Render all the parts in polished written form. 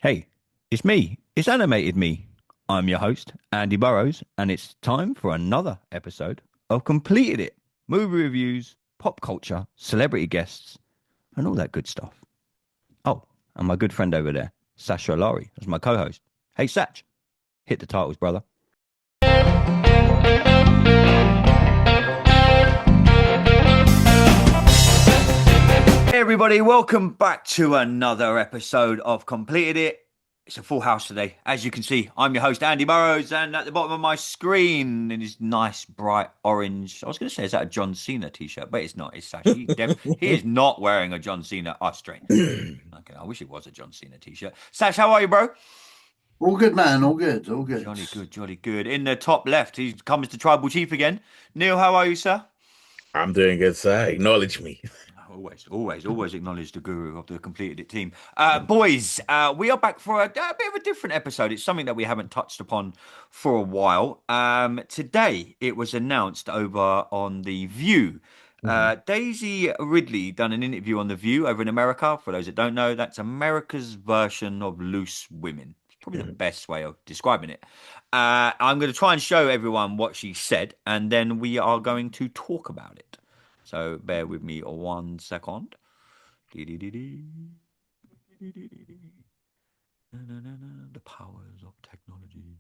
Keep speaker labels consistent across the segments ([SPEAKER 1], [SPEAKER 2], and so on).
[SPEAKER 1] Hey, it's me. It's animated me. I'm your host, Andy Burrows, and it's time for another episode of Completed It. Movie reviews, pop culture, celebrity guests, and all that good stuff. Oh, and my good friend over there, Sacha Neil, as my co-host. Hey, Sach, hit the titles, brother. Hey everybody, welcome back to another episode of Completed It. It's a full house today. As you can see, I'm your host, Andy Burrows, and at the bottom of my screen in his nice bright orange. I was going to say, is that a John Cena t-shirt? But it's not. It's Sash. He is not wearing a John Cena. Oh, strange. Okay, I wish it was a John Cena t-shirt. Sash, how are you, bro?
[SPEAKER 2] All good, man. All good. All good.
[SPEAKER 1] Jolly good, jolly good. In the top left, he comes to Tribal Chief again. Neil, how are you, sir?
[SPEAKER 3] I'm doing good, sir. Acknowledge me.
[SPEAKER 1] Always acknowledge the guru of the Completed It team. Boys, we are back for a bit of a different episode. It's something that we haven't touched upon for a while. Today, it was announced over on The View.
[SPEAKER 3] Mhm.
[SPEAKER 1] Daisy Ridley done an interview on The View over in America. For those that don't know, that's America's version of Loose Women. It's probably the
[SPEAKER 3] Mhm.
[SPEAKER 1] best way of describing it. I'm going to try and show everyone what she said, and then we are going to talk about it. So bear with me 1 second. Dee-dee-dee-dee. Na-na-na-na. The powers of technology.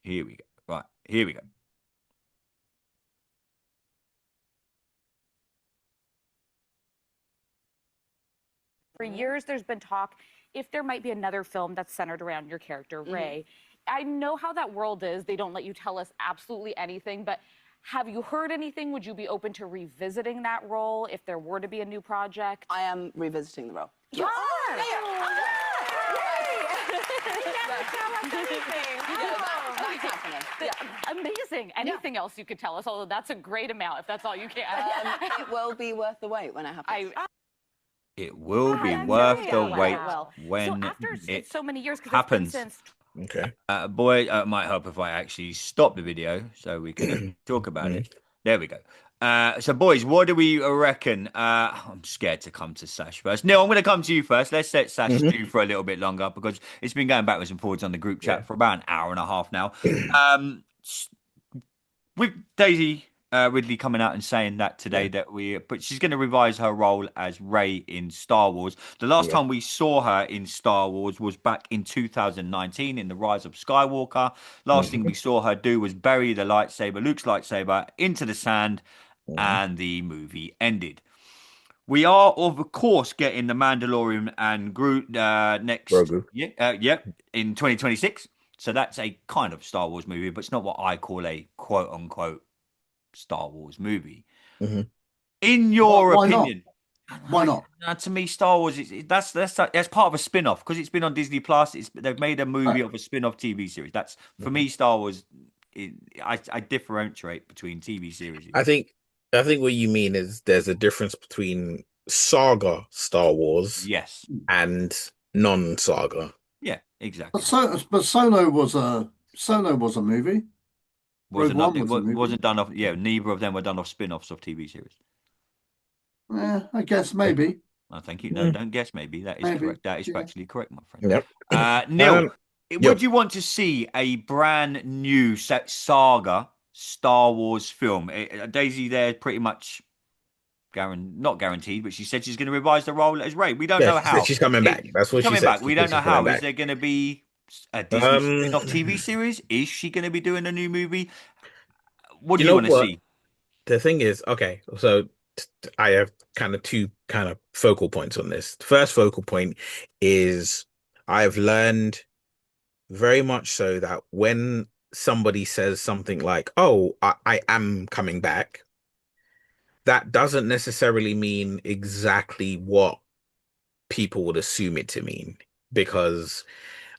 [SPEAKER 1] Here we go. Right, here we go.
[SPEAKER 4] For years, there's been talk if there might be another film that's centered around your character, Ray. I know how that world is. They don't let you tell us absolutely anything, but have you heard anything? Would you be open to revisiting that role if there were to be a new project?
[SPEAKER 5] I am revisiting the role.
[SPEAKER 4] You are!
[SPEAKER 5] That's happening.
[SPEAKER 4] Amazing. Anything else you could tell us? Although that's a great amount if that's all you can.
[SPEAKER 5] It will be worth the wait when it happens.
[SPEAKER 1] It will be
[SPEAKER 4] I'm
[SPEAKER 1] worth
[SPEAKER 4] very
[SPEAKER 1] the
[SPEAKER 4] well.
[SPEAKER 1] wait
[SPEAKER 4] Well,
[SPEAKER 1] when
[SPEAKER 4] so after
[SPEAKER 1] it
[SPEAKER 4] so many years, because it's been
[SPEAKER 1] happens.
[SPEAKER 4] since
[SPEAKER 3] Okay.
[SPEAKER 1] Boy, it might help if I actually stop the video so we can talk about it. There we go. So, boys, what do we reckon? I'm scared to come to Sash first. Neil, I'm going to come to you first. Let's let Sash
[SPEAKER 3] Mhm.
[SPEAKER 1] stew for a little bit longer because it's been going backwards and forwards on the group
[SPEAKER 3] Yeah.
[SPEAKER 1] chat for about an hour and a half now. With Daisy Ridley coming out and saying that today
[SPEAKER 3] Yeah.
[SPEAKER 1] but she's going to revise her role as Rey in Star Wars. The last
[SPEAKER 3] Yeah.
[SPEAKER 1] time we saw her in Star Wars was back in 2019 in The Rise of Skywalker. Last thing we
[SPEAKER 3] Mhm.
[SPEAKER 1] saw her do was bury the lightsaber, Luke's lightsaber, into the sand,
[SPEAKER 3] Mhm.
[SPEAKER 1] and the movie ended. We are, of course, getting the Mandalorian and Groot next
[SPEAKER 3] Grogu.
[SPEAKER 1] year, in 2026. So that's a kind of Star Wars movie, but it's not what I call a quote unquote Star Wars movie.
[SPEAKER 3] Mhm.
[SPEAKER 1] In
[SPEAKER 2] Why,
[SPEAKER 1] your
[SPEAKER 2] why not?
[SPEAKER 1] opinion,
[SPEAKER 2] Why not?
[SPEAKER 1] to me, Star Wars that's part of a spin-off because it's been on Disney Plus. They've made a movie
[SPEAKER 2] Uh,
[SPEAKER 1] of a spin-off TV series. That's for
[SPEAKER 3] Mhm.
[SPEAKER 1] me, Star Wars. I differentiate between TV series.
[SPEAKER 3] I think I think what you mean is there's a difference between saga Star Wars
[SPEAKER 1] Yes,
[SPEAKER 3] and non-saga.
[SPEAKER 1] yeah,
[SPEAKER 2] but
[SPEAKER 1] exactly.
[SPEAKER 2] Solo was a movie. Rogue
[SPEAKER 1] Wasn't
[SPEAKER 2] One
[SPEAKER 1] done. It
[SPEAKER 2] was a movie.
[SPEAKER 1] wasn't done off. Yeah, neither of them were done off spin-offs of TV series.
[SPEAKER 2] I guess maybe,
[SPEAKER 1] Thank you. No,
[SPEAKER 3] Mm.
[SPEAKER 1] don't guess. Maybe that is
[SPEAKER 2] maybe.
[SPEAKER 1] correct. That is
[SPEAKER 2] Yeah.
[SPEAKER 1] factually correct, my friend.
[SPEAKER 3] Yep.
[SPEAKER 1] Neil,
[SPEAKER 3] Um.
[SPEAKER 1] would
[SPEAKER 3] Yep.
[SPEAKER 1] you want to see a brand new set saga Star Wars film? Daisy there pretty much not guaranteed, but she said she's going to revise the role as Rey. We don't
[SPEAKER 3] Yeah.
[SPEAKER 1] know
[SPEAKER 3] She said
[SPEAKER 1] how.
[SPEAKER 3] she's coming back. That's
[SPEAKER 1] She's
[SPEAKER 3] what she
[SPEAKER 1] coming
[SPEAKER 3] said.
[SPEAKER 1] back.
[SPEAKER 3] She
[SPEAKER 1] We
[SPEAKER 3] said
[SPEAKER 1] don't know
[SPEAKER 3] she's coming
[SPEAKER 1] how. Is
[SPEAKER 3] back.
[SPEAKER 1] there going to be a Disney
[SPEAKER 3] Um.
[SPEAKER 1] spin-off TV series? Is she going to be doing a new movie? What do
[SPEAKER 3] You
[SPEAKER 1] you
[SPEAKER 3] know
[SPEAKER 1] want to
[SPEAKER 3] what?
[SPEAKER 1] see?
[SPEAKER 3] The thing is, okay, so I have kind of two kind of focal points on this. The first focal point is I've learned very much so that when somebody says something like, "Oh, I am coming back," that doesn't necessarily mean exactly what people would assume it to mean. Because,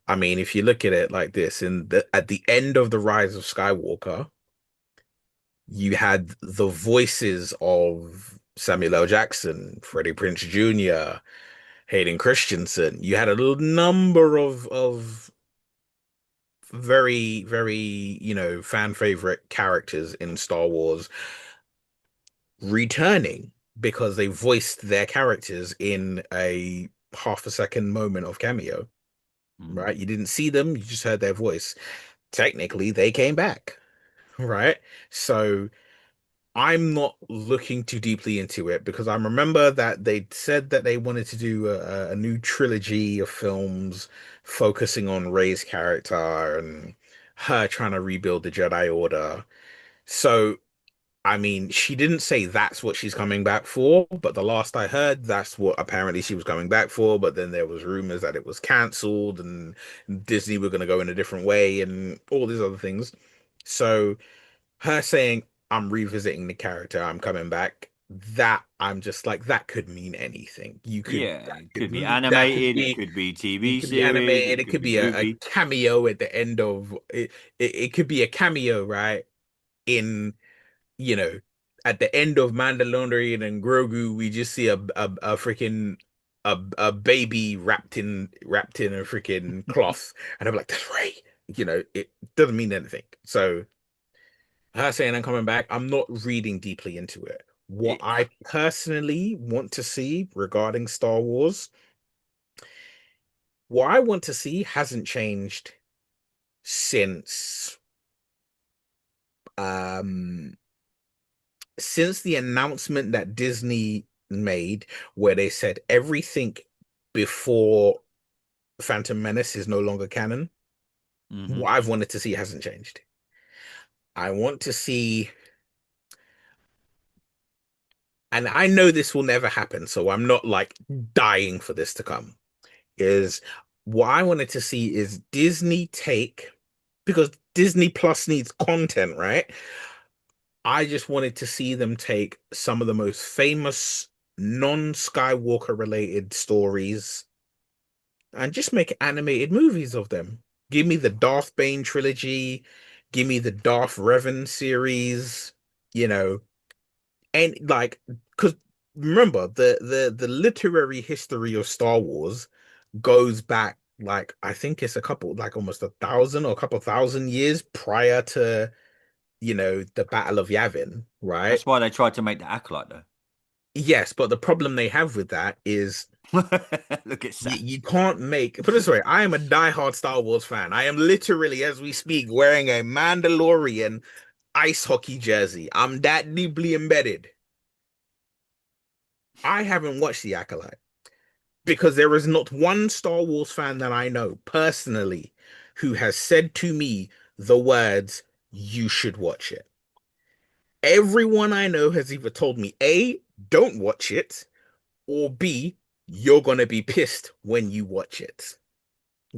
[SPEAKER 3] I mean, if you look at it like this, at the end of the Rise of Skywalker, you had the voices of Samuel L. Jackson, Freddie Prince Jr., Hayden Christensen. You had a little number of very, very, fan favorite characters in Star Wars returning. because they voiced their characters in a half a second moment of cameo, right? You didn't see them, you just heard their voice. Technically, they came back, right? So I'm not looking too deeply into it because I remember that they said that they wanted to do a new trilogy of films focusing on Rey's character and her trying to rebuild the Jedi Order. So, I mean, she didn't say that's what she's coming back for, but the last I heard, that's what apparently she was coming back for. But then there was rumors that it was cancelled and Disney were going to go in a different way and all these other things. So her saying, I'm revisiting the character, I'm coming back, that I'm just like, that could mean anything.
[SPEAKER 1] Yeah, it could be
[SPEAKER 3] That could
[SPEAKER 1] animated, it
[SPEAKER 3] be,
[SPEAKER 1] could be
[SPEAKER 3] it
[SPEAKER 1] TV
[SPEAKER 3] could be
[SPEAKER 1] series,
[SPEAKER 3] animated,
[SPEAKER 1] it
[SPEAKER 3] it
[SPEAKER 1] could
[SPEAKER 3] could
[SPEAKER 1] be
[SPEAKER 3] be a
[SPEAKER 1] movie.
[SPEAKER 3] cameo at the end of it, it could be a cameo, right? In, you know, at the end of Mandalorian and Grogu, we just see a freaking a baby wrapped in a freaking cloth, and I'm like, that's Rey. It doesn't mean anything. So her saying I'm coming back, I'm not reading deeply into it. What
[SPEAKER 1] It-
[SPEAKER 3] I personally want to see regarding Star Wars, what I want to see hasn't changed since um since the announcement that Disney made where they said everything before Phantom Menace is no longer canon.
[SPEAKER 1] Mhm.
[SPEAKER 3] What I've wanted to see hasn't changed. I want to see, and I know this will never happen, so I'm not like dying for this to come. Is what I wanted to see is Disney take, because Disney Plus needs content, right? I just wanted to see them take some of the most famous non-Skywalker related stories and just make animated movies of them. Give me the Darth Bane trilogy, give me the Darth Revan series, you know, and like, because remember the literary history of Star Wars goes back, like, I think it's a couple, like almost 1,000 or a couple thousand years prior to, the Battle of Yavin, right?
[SPEAKER 1] That's why they tried to make the acolyte though.
[SPEAKER 3] Yes, but the problem they have with that is
[SPEAKER 1] Look at
[SPEAKER 3] you,
[SPEAKER 1] Sam.
[SPEAKER 3] you can't make, put it this way, I am a diehard Star Wars fan. I am literally, as we speak, wearing a Mandalorian ice hockey jersey. I'm that deeply embedded. I haven't watched The Acolyte because there is not one Star Wars fan that I know personally who has said to me the words, you should watch it. Everyone I know has either told me, A, don't watch it, or B, you're going to be pissed when you watch it.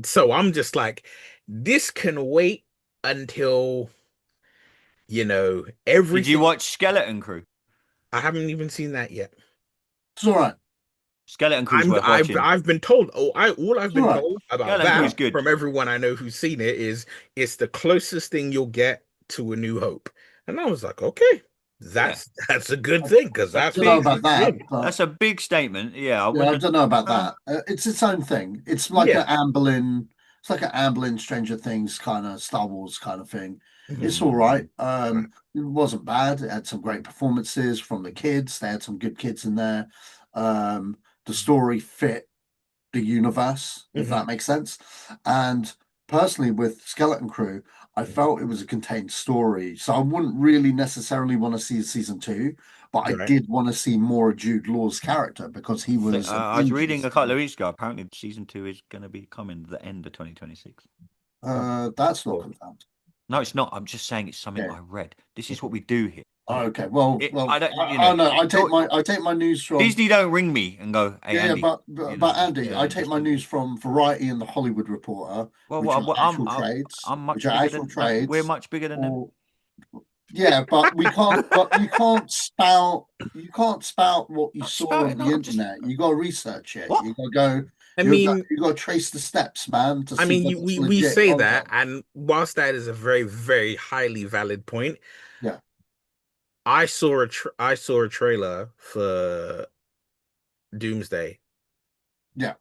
[SPEAKER 3] So I'm just like, this can wait until,
[SPEAKER 1] Did you
[SPEAKER 3] everything.
[SPEAKER 1] watch Skeleton Crew?
[SPEAKER 3] I haven't even seen that yet.
[SPEAKER 2] It's all right.
[SPEAKER 1] Skeleton Crew's
[SPEAKER 3] I'm
[SPEAKER 1] worth
[SPEAKER 3] I've
[SPEAKER 1] watching.
[SPEAKER 3] I've been told, all I've
[SPEAKER 2] It's all
[SPEAKER 3] been
[SPEAKER 2] right.
[SPEAKER 3] told about
[SPEAKER 1] Skeleton
[SPEAKER 3] that
[SPEAKER 1] Crew's good.
[SPEAKER 3] from everyone I know who's seen it is it's the closest thing you'll get to A New Hope. And I was like, okay,
[SPEAKER 1] Yeah,
[SPEAKER 3] that's a good thing because
[SPEAKER 1] a
[SPEAKER 2] I
[SPEAKER 3] that's
[SPEAKER 2] don't know
[SPEAKER 3] what
[SPEAKER 1] big.
[SPEAKER 2] about
[SPEAKER 3] makes it
[SPEAKER 2] that,
[SPEAKER 3] good.
[SPEAKER 2] but
[SPEAKER 1] That's a big statement. Yeah, I
[SPEAKER 2] yeah, I
[SPEAKER 1] wouldn't.
[SPEAKER 2] don't know about
[SPEAKER 1] Uh,
[SPEAKER 2] that. It's its own thing. It's like
[SPEAKER 3] Yeah.
[SPEAKER 2] an Amberlin. It's like an Amberlin Stranger Things kind of Star Wars kind of thing. It's all right.
[SPEAKER 3] Right.
[SPEAKER 2] It wasn't bad. It had some great performances from the kids. They had some good kids in there. The story fit the universe, if
[SPEAKER 3] Mhm.
[SPEAKER 2] that makes sense. And personally, with Skeleton Crew, I felt it was a contained story. So I wouldn't really necessarily want to see season two, but I
[SPEAKER 3] Right.
[SPEAKER 2] did want to see more of Jude Law's character because he was an
[SPEAKER 1] I was reading a couple
[SPEAKER 2] interesting.
[SPEAKER 1] of weeks ago. Apparently, season two is going to be coming the end of 2026.
[SPEAKER 2] That's not
[SPEAKER 3] Cool.
[SPEAKER 2] confirmed.
[SPEAKER 1] No, it's not. I'm just saying it's something
[SPEAKER 2] Okay.
[SPEAKER 1] I read. This is what we do here.
[SPEAKER 2] Okay. Well,
[SPEAKER 1] I don't.
[SPEAKER 2] I know. I take my news from.
[SPEAKER 1] Disney don't ring me and go, "Hey,
[SPEAKER 2] Yeah,
[SPEAKER 1] Andy."
[SPEAKER 2] but Andy, I take
[SPEAKER 1] Just
[SPEAKER 2] my
[SPEAKER 1] do
[SPEAKER 2] news
[SPEAKER 1] this.
[SPEAKER 2] from Variety and the Hollywood Reporter,
[SPEAKER 1] Well,
[SPEAKER 2] which are actual
[SPEAKER 1] I'm
[SPEAKER 2] trades,
[SPEAKER 1] I'm
[SPEAKER 2] which
[SPEAKER 1] much
[SPEAKER 2] are
[SPEAKER 1] bigger
[SPEAKER 2] actual
[SPEAKER 1] than that. We're
[SPEAKER 2] trades.
[SPEAKER 1] much bigger than them.
[SPEAKER 2] Or yeah, but we can't. But you can't spout. You can't spout what you
[SPEAKER 1] Not
[SPEAKER 2] saw on
[SPEAKER 1] spouting.
[SPEAKER 2] the
[SPEAKER 1] I'm just
[SPEAKER 2] internet. You got to research it.
[SPEAKER 1] what?
[SPEAKER 2] You got to go.
[SPEAKER 3] I mean,
[SPEAKER 2] You got to trace the steps, man, to see
[SPEAKER 3] you,
[SPEAKER 2] whether it's
[SPEAKER 3] we
[SPEAKER 2] legit
[SPEAKER 3] say that,
[SPEAKER 2] content.
[SPEAKER 3] and whilst that is a very, very highly valid point,
[SPEAKER 2] Yeah,
[SPEAKER 3] I saw a trailer for Doomsday,
[SPEAKER 2] yeah.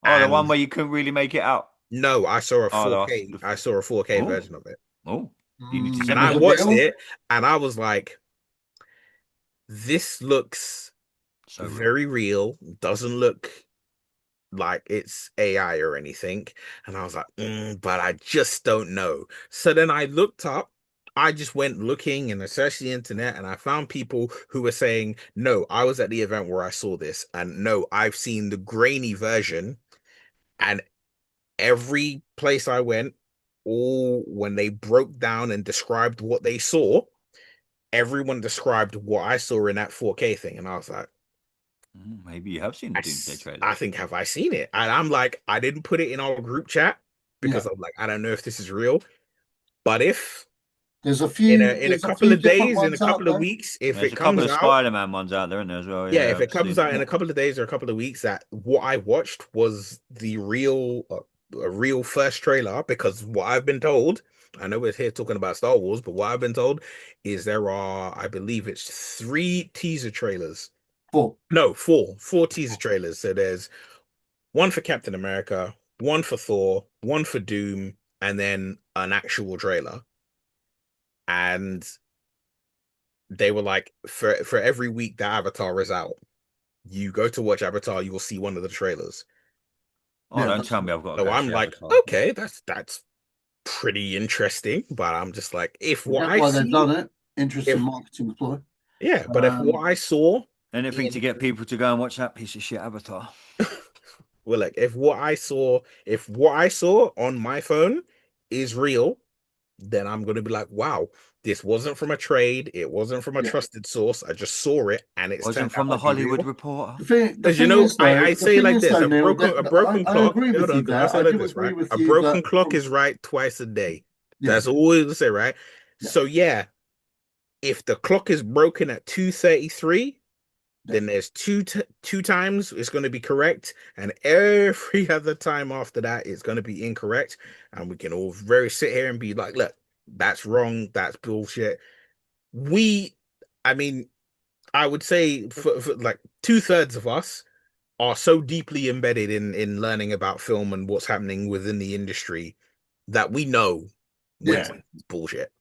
[SPEAKER 1] Oh, the one
[SPEAKER 3] and
[SPEAKER 1] where you couldn't really make it out.
[SPEAKER 3] no, I saw a
[SPEAKER 1] Oh,
[SPEAKER 3] 4K. I saw a 4K
[SPEAKER 1] oh,
[SPEAKER 3] version of it,
[SPEAKER 1] oh. You need to send
[SPEAKER 3] and
[SPEAKER 1] me
[SPEAKER 3] I
[SPEAKER 2] Was it
[SPEAKER 1] that.
[SPEAKER 3] watched
[SPEAKER 2] real?
[SPEAKER 3] it, and I was like, "This looks
[SPEAKER 1] So real.
[SPEAKER 3] very real, doesn't look like it's AI or anything. And I was like, but I just don't know. So then I looked up, I just went looking and I searched the internet and I found people who were saying, no, I was at the event where I saw this. And no, I've seen the grainy version. And every place I went, all when they broke down and described what they saw, everyone described what I saw in that 4K thing. And I was like,
[SPEAKER 1] Maybe you have seen the Doomsday trailer.
[SPEAKER 3] I think, have I seen it? And I'm like, I didn't put it in our group chat because I'm like, I don't know if this is real. But if
[SPEAKER 2] There's a
[SPEAKER 3] in
[SPEAKER 2] few.
[SPEAKER 3] a
[SPEAKER 2] There's a
[SPEAKER 3] couple
[SPEAKER 2] few
[SPEAKER 3] of
[SPEAKER 2] different
[SPEAKER 3] days, in a
[SPEAKER 2] ones out
[SPEAKER 3] couple of
[SPEAKER 2] there.
[SPEAKER 3] weeks, if
[SPEAKER 1] There's
[SPEAKER 3] it
[SPEAKER 1] a couple
[SPEAKER 3] comes
[SPEAKER 1] of
[SPEAKER 3] out,
[SPEAKER 1] Spider-Man ones out there, isn't there, as well?
[SPEAKER 3] yeah, if
[SPEAKER 1] I've
[SPEAKER 3] it comes
[SPEAKER 1] seen.
[SPEAKER 3] out in a couple of days or a couple of weeks, that what I watched was the real, a real first trailer. Because what I've been told, I know we're here talking about Star Wars, but what I've been told is there are, I believe it's 3 teaser trailers.
[SPEAKER 2] 4.
[SPEAKER 3] No, four teaser trailers. So there's one for Captain America, one for Thor, one for Doom, and then an actual trailer. And they were like, for every week that Avatar is out, you go to watch Avatar, you will see one of the trailers.
[SPEAKER 1] Oh,
[SPEAKER 2] Yeah,
[SPEAKER 1] don't
[SPEAKER 2] that's
[SPEAKER 1] tell me I've got to
[SPEAKER 3] So
[SPEAKER 1] go
[SPEAKER 3] I'm
[SPEAKER 1] see
[SPEAKER 3] like,
[SPEAKER 1] Avatar.
[SPEAKER 3] okay, that's pretty interesting. But I'm just like, if
[SPEAKER 2] I
[SPEAKER 3] what
[SPEAKER 2] get
[SPEAKER 3] I
[SPEAKER 2] why they've
[SPEAKER 3] see,
[SPEAKER 2] done it. Interesting
[SPEAKER 3] if
[SPEAKER 2] marketing ploy.
[SPEAKER 3] yeah, but if what I saw
[SPEAKER 1] Anything to
[SPEAKER 3] in
[SPEAKER 1] get people to go and watch that piece of shit Avatar.
[SPEAKER 3] well, like if what I saw on my phone is real, then I'm going to be like, wow, this wasn't from a trade. It wasn't from a
[SPEAKER 2] Yeah.
[SPEAKER 3] trusted source. I just saw it and it's
[SPEAKER 1] Wasn't
[SPEAKER 3] turned out
[SPEAKER 1] from the
[SPEAKER 3] to be
[SPEAKER 1] Hollywood
[SPEAKER 3] real.
[SPEAKER 1] Reporter.
[SPEAKER 2] The
[SPEAKER 3] Because you
[SPEAKER 2] thing
[SPEAKER 3] know,
[SPEAKER 2] is, though,
[SPEAKER 3] I
[SPEAKER 2] the
[SPEAKER 3] say
[SPEAKER 2] thing
[SPEAKER 3] like
[SPEAKER 2] is,
[SPEAKER 3] this,
[SPEAKER 2] though, Neil,
[SPEAKER 3] a broken
[SPEAKER 2] I
[SPEAKER 3] clock.
[SPEAKER 2] agree with
[SPEAKER 3] Hold
[SPEAKER 2] you
[SPEAKER 3] on, can I
[SPEAKER 2] there.
[SPEAKER 3] say
[SPEAKER 2] I
[SPEAKER 3] like
[SPEAKER 2] do
[SPEAKER 3] this,
[SPEAKER 2] agree
[SPEAKER 3] right?
[SPEAKER 2] with
[SPEAKER 3] A
[SPEAKER 2] you
[SPEAKER 3] broken
[SPEAKER 2] that.
[SPEAKER 3] clock is right twice a day.
[SPEAKER 2] Yeah.
[SPEAKER 3] That's all we say, right?
[SPEAKER 2] Yeah.
[SPEAKER 3] So yeah, if the clock is broken at 2:33,
[SPEAKER 2] Yeah.
[SPEAKER 3] then there's two times it's going to be correct, and every other time after that it's going to be incorrect, and we can all very sit here and be like, look, that's wrong, that's bullshit. I mean, I would say for like 2/3 of us are so deeply embedded in learning about film and what's happening within the industry that we know when
[SPEAKER 2] Yeah.
[SPEAKER 3] something's bullshit,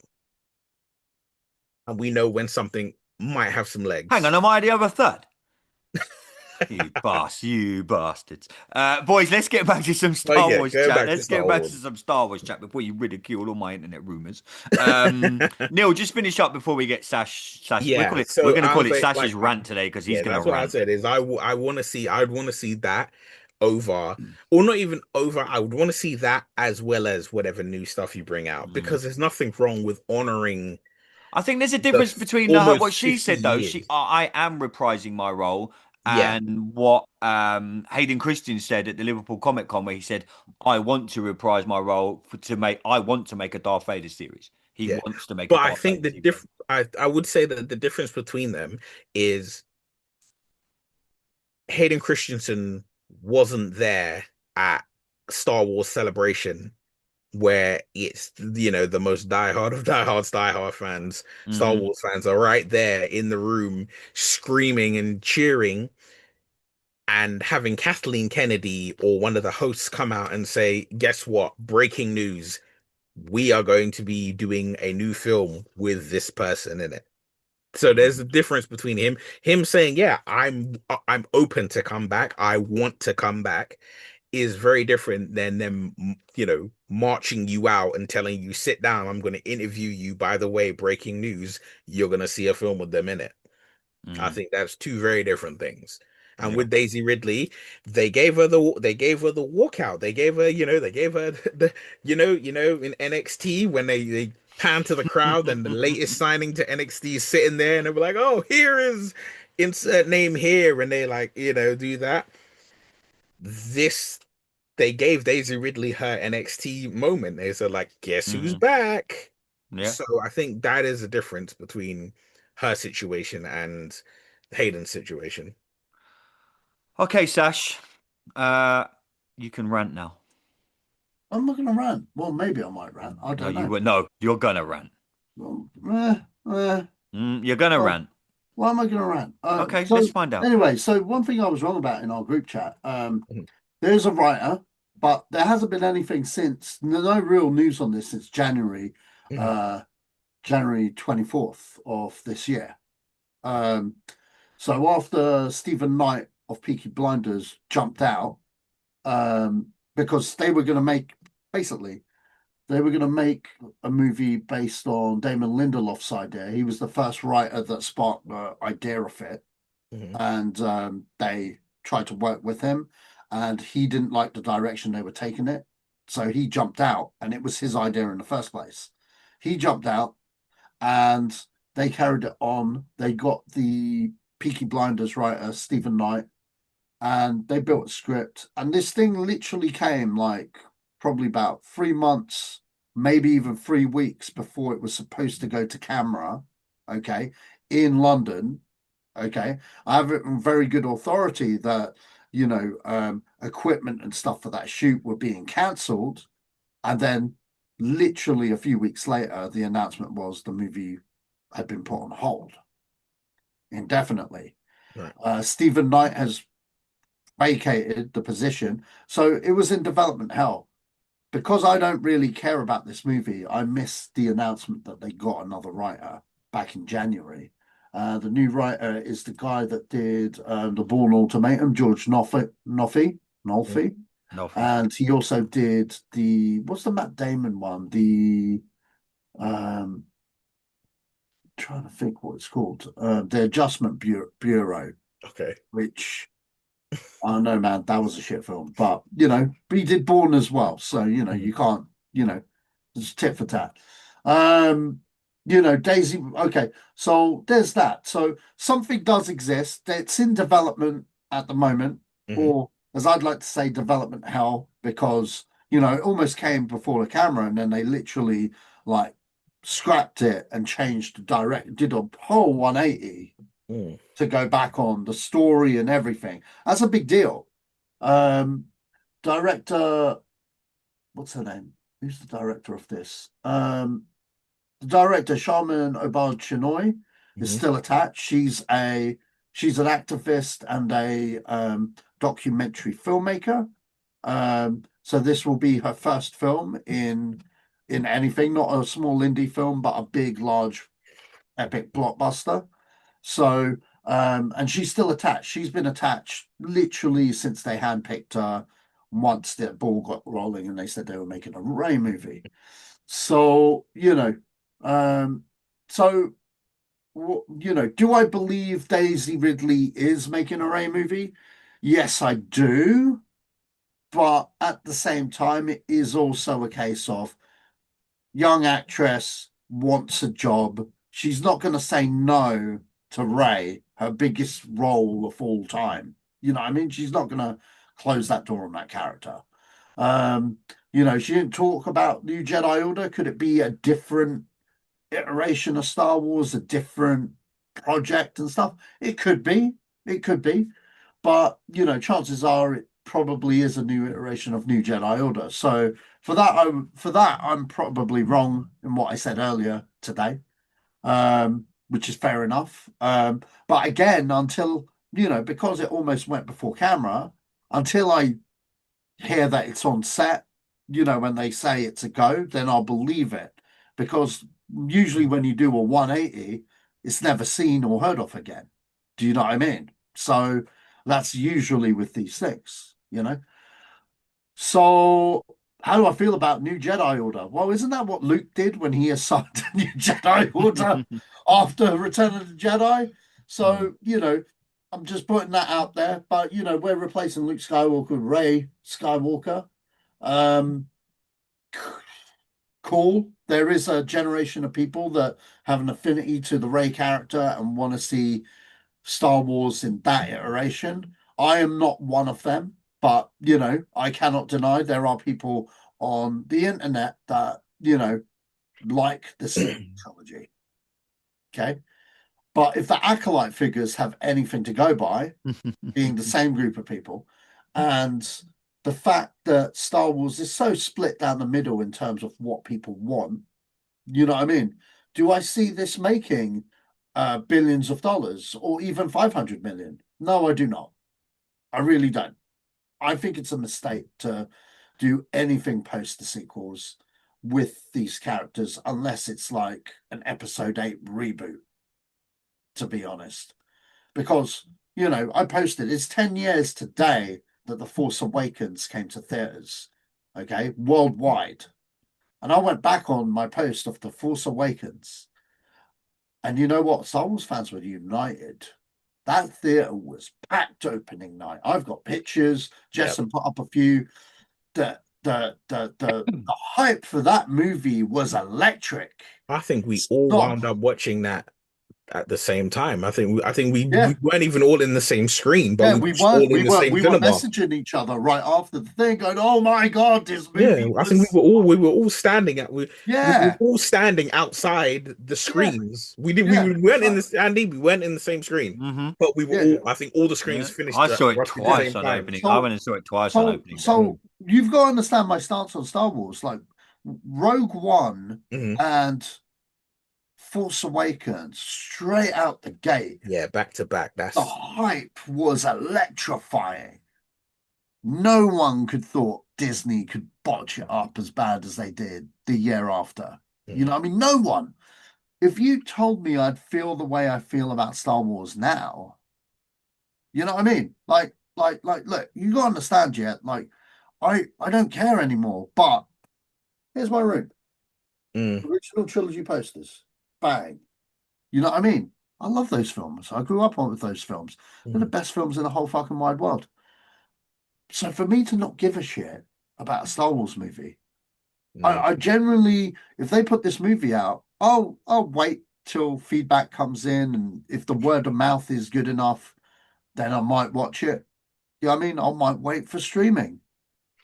[SPEAKER 3] and we know when something might have some legs.
[SPEAKER 1] Hang on, am I the other third? You bastards. Boys, let's get back to some Star
[SPEAKER 3] yeah,
[SPEAKER 1] Wars
[SPEAKER 3] going
[SPEAKER 1] chat.
[SPEAKER 3] back to
[SPEAKER 1] Let's
[SPEAKER 3] Star
[SPEAKER 1] get back to
[SPEAKER 3] Wars.
[SPEAKER 1] some Star Wars chat before you ridicule all my internet rumors. Neil, just finish up before we get Sash.
[SPEAKER 3] Yeah,
[SPEAKER 1] We're
[SPEAKER 3] so
[SPEAKER 1] going to
[SPEAKER 3] I
[SPEAKER 1] call
[SPEAKER 3] was
[SPEAKER 1] it
[SPEAKER 3] like,
[SPEAKER 1] Sash's rant today because he's
[SPEAKER 3] yeah,
[SPEAKER 1] going to
[SPEAKER 3] that's what I
[SPEAKER 1] rant.
[SPEAKER 3] said. Is I want to see, I'd want to see that over, or not even over. I would want to see that as well as whatever new stuff you bring out, because there's nothing wrong with honoring
[SPEAKER 1] I think there's a
[SPEAKER 3] the
[SPEAKER 1] difference between what
[SPEAKER 3] almost
[SPEAKER 1] she
[SPEAKER 3] 50
[SPEAKER 1] said though.
[SPEAKER 3] years.
[SPEAKER 1] I am reprising my role,
[SPEAKER 3] Yeah,
[SPEAKER 1] and what Hayden Christian said at the Liverpool Comic Con, where he said, "I want to reprise my role I want to make a Darth Vader series." He
[SPEAKER 3] yeah.
[SPEAKER 1] wants to make a
[SPEAKER 3] But I
[SPEAKER 1] Darth
[SPEAKER 3] think
[SPEAKER 1] Vader
[SPEAKER 3] the
[SPEAKER 1] TV show.
[SPEAKER 3] I would say that the difference between them is Hayden Christensen wasn't there at Star Wars Celebration, where it's the most diehard of diehard fans. Star
[SPEAKER 1] Hmm.
[SPEAKER 3] Wars fans are right there in the room screaming and cheering, and having Kathleen Kennedy or one of the hosts come out and say, guess what, breaking news, we are going to be doing a new film with this person in it. So there's a difference between him saying, yeah, I'm open to come back, I want to come back, is very different than them, marching you out and telling you, sit down, I'm going to interview you. By the way, breaking news, you're going to see a film with them in it. I
[SPEAKER 1] Hmm.
[SPEAKER 3] think that's two very different things. And
[SPEAKER 1] Yeah.
[SPEAKER 3] with Daisy Ridley, they gave her the walkout. They gave her in NXT when they pan to the crowd and the latest signing to NXT is sitting there and they were like, oh, here is insert name here, and they like do that. This They gave Daisy Ridley her NXT moment. They said like, guess who's
[SPEAKER 1] Hmm.
[SPEAKER 3] back?
[SPEAKER 1] Yeah.
[SPEAKER 3] So I think that is the difference between her situation and Hayden's situation.
[SPEAKER 1] Okay, Sash. Uh, you can rant now.
[SPEAKER 2] I'm not going to rant. Well, maybe I might rant. I
[SPEAKER 1] No,
[SPEAKER 2] don't know.
[SPEAKER 1] no, you're gonna rant.
[SPEAKER 2] Well,
[SPEAKER 1] You're gonna
[SPEAKER 2] well,
[SPEAKER 1] rant.
[SPEAKER 2] why am I going to rant?
[SPEAKER 1] Okay,
[SPEAKER 2] So
[SPEAKER 1] let's find out.
[SPEAKER 2] anyway, so one thing I was wrong about in our group chat.
[SPEAKER 3] Mhm.
[SPEAKER 2] There's a writer, but there hasn't been anything since. No real news on this since January,
[SPEAKER 3] Mhm.
[SPEAKER 2] January 24th of this year. Um, So after Stephen Knight of Peaky Blinders jumped out, because they were going to make basically they were going to make a movie based on Damon Lindelof's idea. He was the first writer that sparked the idea of it, and they tried to work with him, and he didn't like the direction they were taking it, so he jumped out, and it was his idea in the first place. He jumped out, and they carried it on. They got the Peaky Blinders writer Stephen Knight, and they built a script. And this thing literally came like probably about 3 months, maybe even 3 weeks before it was supposed to go to camera. Okay, in London. Okay, I have it on very good authority that equipment and stuff for that shoot were being cancelled, and then literally a few weeks later, the announcement was the movie had been put on hold indefinitely.
[SPEAKER 3] Right.
[SPEAKER 2] Stephen Knight has vacated the position, so it was in development hell. Because I don't really care about this movie, I missed the announcement that they got another writer back in January. The new writer is the guy that did the Bourne Ultimatum, George Nolfi,
[SPEAKER 1] No.
[SPEAKER 2] and he also did what's the Matt Damon one? The trying to think what it's called. The Adjustment Bureau,
[SPEAKER 3] Okay.
[SPEAKER 2] which I don't know, man, that was a shit film. But he did Bourne as well, so you can't, it's tit for tat. Daisy. Okay, so there's that. So something does exist. It's in development at the moment, or as I'd like to say, development hell, because it almost came before the camera, and then they literally like scrapped it and changed the did a whole 180 to go back on the story and everything. That's a big deal. Director, what's her name? Who's the director of this? The director, Sharman Obal-Chinoy, is still attached. She's an activist and a documentary filmmaker. So this will be her first film in anything, not a small indie film, but a big, large, epic blockbuster. So, and she's still attached. She's been attached literally since they handpicked her once the ball got rolling and they said they were making a Ray movie. So, do I believe Daisy Ridley is making a Ray movie? Yes, I do. But at the same time, it is also a case of young actress wants a job. She's not going to say no to Ray, her biggest role of all time. You know what I mean? She's not going to close that door on that character. She didn't talk about New Jedi Order. Could it be a different iteration of Star Wars, a different project and stuff? It could be. It could be. But, chances are it probably is a new iteration of New Jedi Order. So for that, I'm probably wrong in what I said earlier today, which is fair enough. But again, until, because it almost went before camera, until I hear that it's on set, when they say it's a go, then I'll believe it. Because usually when you do a 180, it's never seen or heard of again. Do you know what I mean? So that's usually with these things, So how do I feel about New Jedi Order? Well, isn't that what Luke did when he assigned a New Jedi Order after Return of the Jedi? So, I'm just putting that out there. But, we're replacing Luke Skywalker with Rey Skywalker. Cool. There is a generation of people that have an affinity to the Rey character and want to see Star Wars in that iteration. I am not one of them, but I cannot deny there are people on the internet that like the sequel trilogy. Okay, but if the Acolyte figures have anything to go by, being the same group of people, and the fact that Star Wars is so split down the middle in terms of what people want, you know what I mean? Do I see this making billions of dollars or even 500 million? No, I do not. I really don't. I think it's a mistake to do anything post the sequels with these characters unless it's like an episode 8 reboot, to be honest. because, you know, I posted it's 10 years today that The Force Awakens came to theaters, okay, worldwide. And I went back on my post of The Force Awakens. And you know what? Star Wars fans were united. That theater was packed opening night. I've got pictures. Jessen put up a few. The hype for that movie was electric.
[SPEAKER 3] I think we all wound up watching that at the same time. I think we weren't even all in the same screen, but we were all in the same cinema.
[SPEAKER 2] We were messaging each other right after the thing, going, "Oh my god, this movie!"
[SPEAKER 3] Yeah, I think we were all standing we were all standing outside the screens. We weren't in the Andy. We weren't in the same screen, but we were all. I think all the screens finished.
[SPEAKER 1] I saw it twice on opening. I went and saw it twice on opening.
[SPEAKER 2] So you've got to understand my stance on Star Wars. Like Rogue One and Force Awakens, straight out the gate.
[SPEAKER 3] Yeah, back to back.
[SPEAKER 2] The hype was electrifying. No one could thought Disney could botch it up as bad as they did the year after. You know what I mean? No one. If you told me I'd feel the way I feel about Star Wars now, you know what I mean? Like, look, you gotta understand, yeah. Like, I don't care anymore. But here's my room. Original trilogy posters. Bang. You know what I mean? I love those films. I grew up with those films. They're the best films in the whole fucking wide world. So for me to not give a shit about a Star Wars movie, I generally, if they put this movie out, I'll wait till feedback comes in, and if the word of mouth is good enough, then I might watch it. You know what I mean? I might wait for streaming.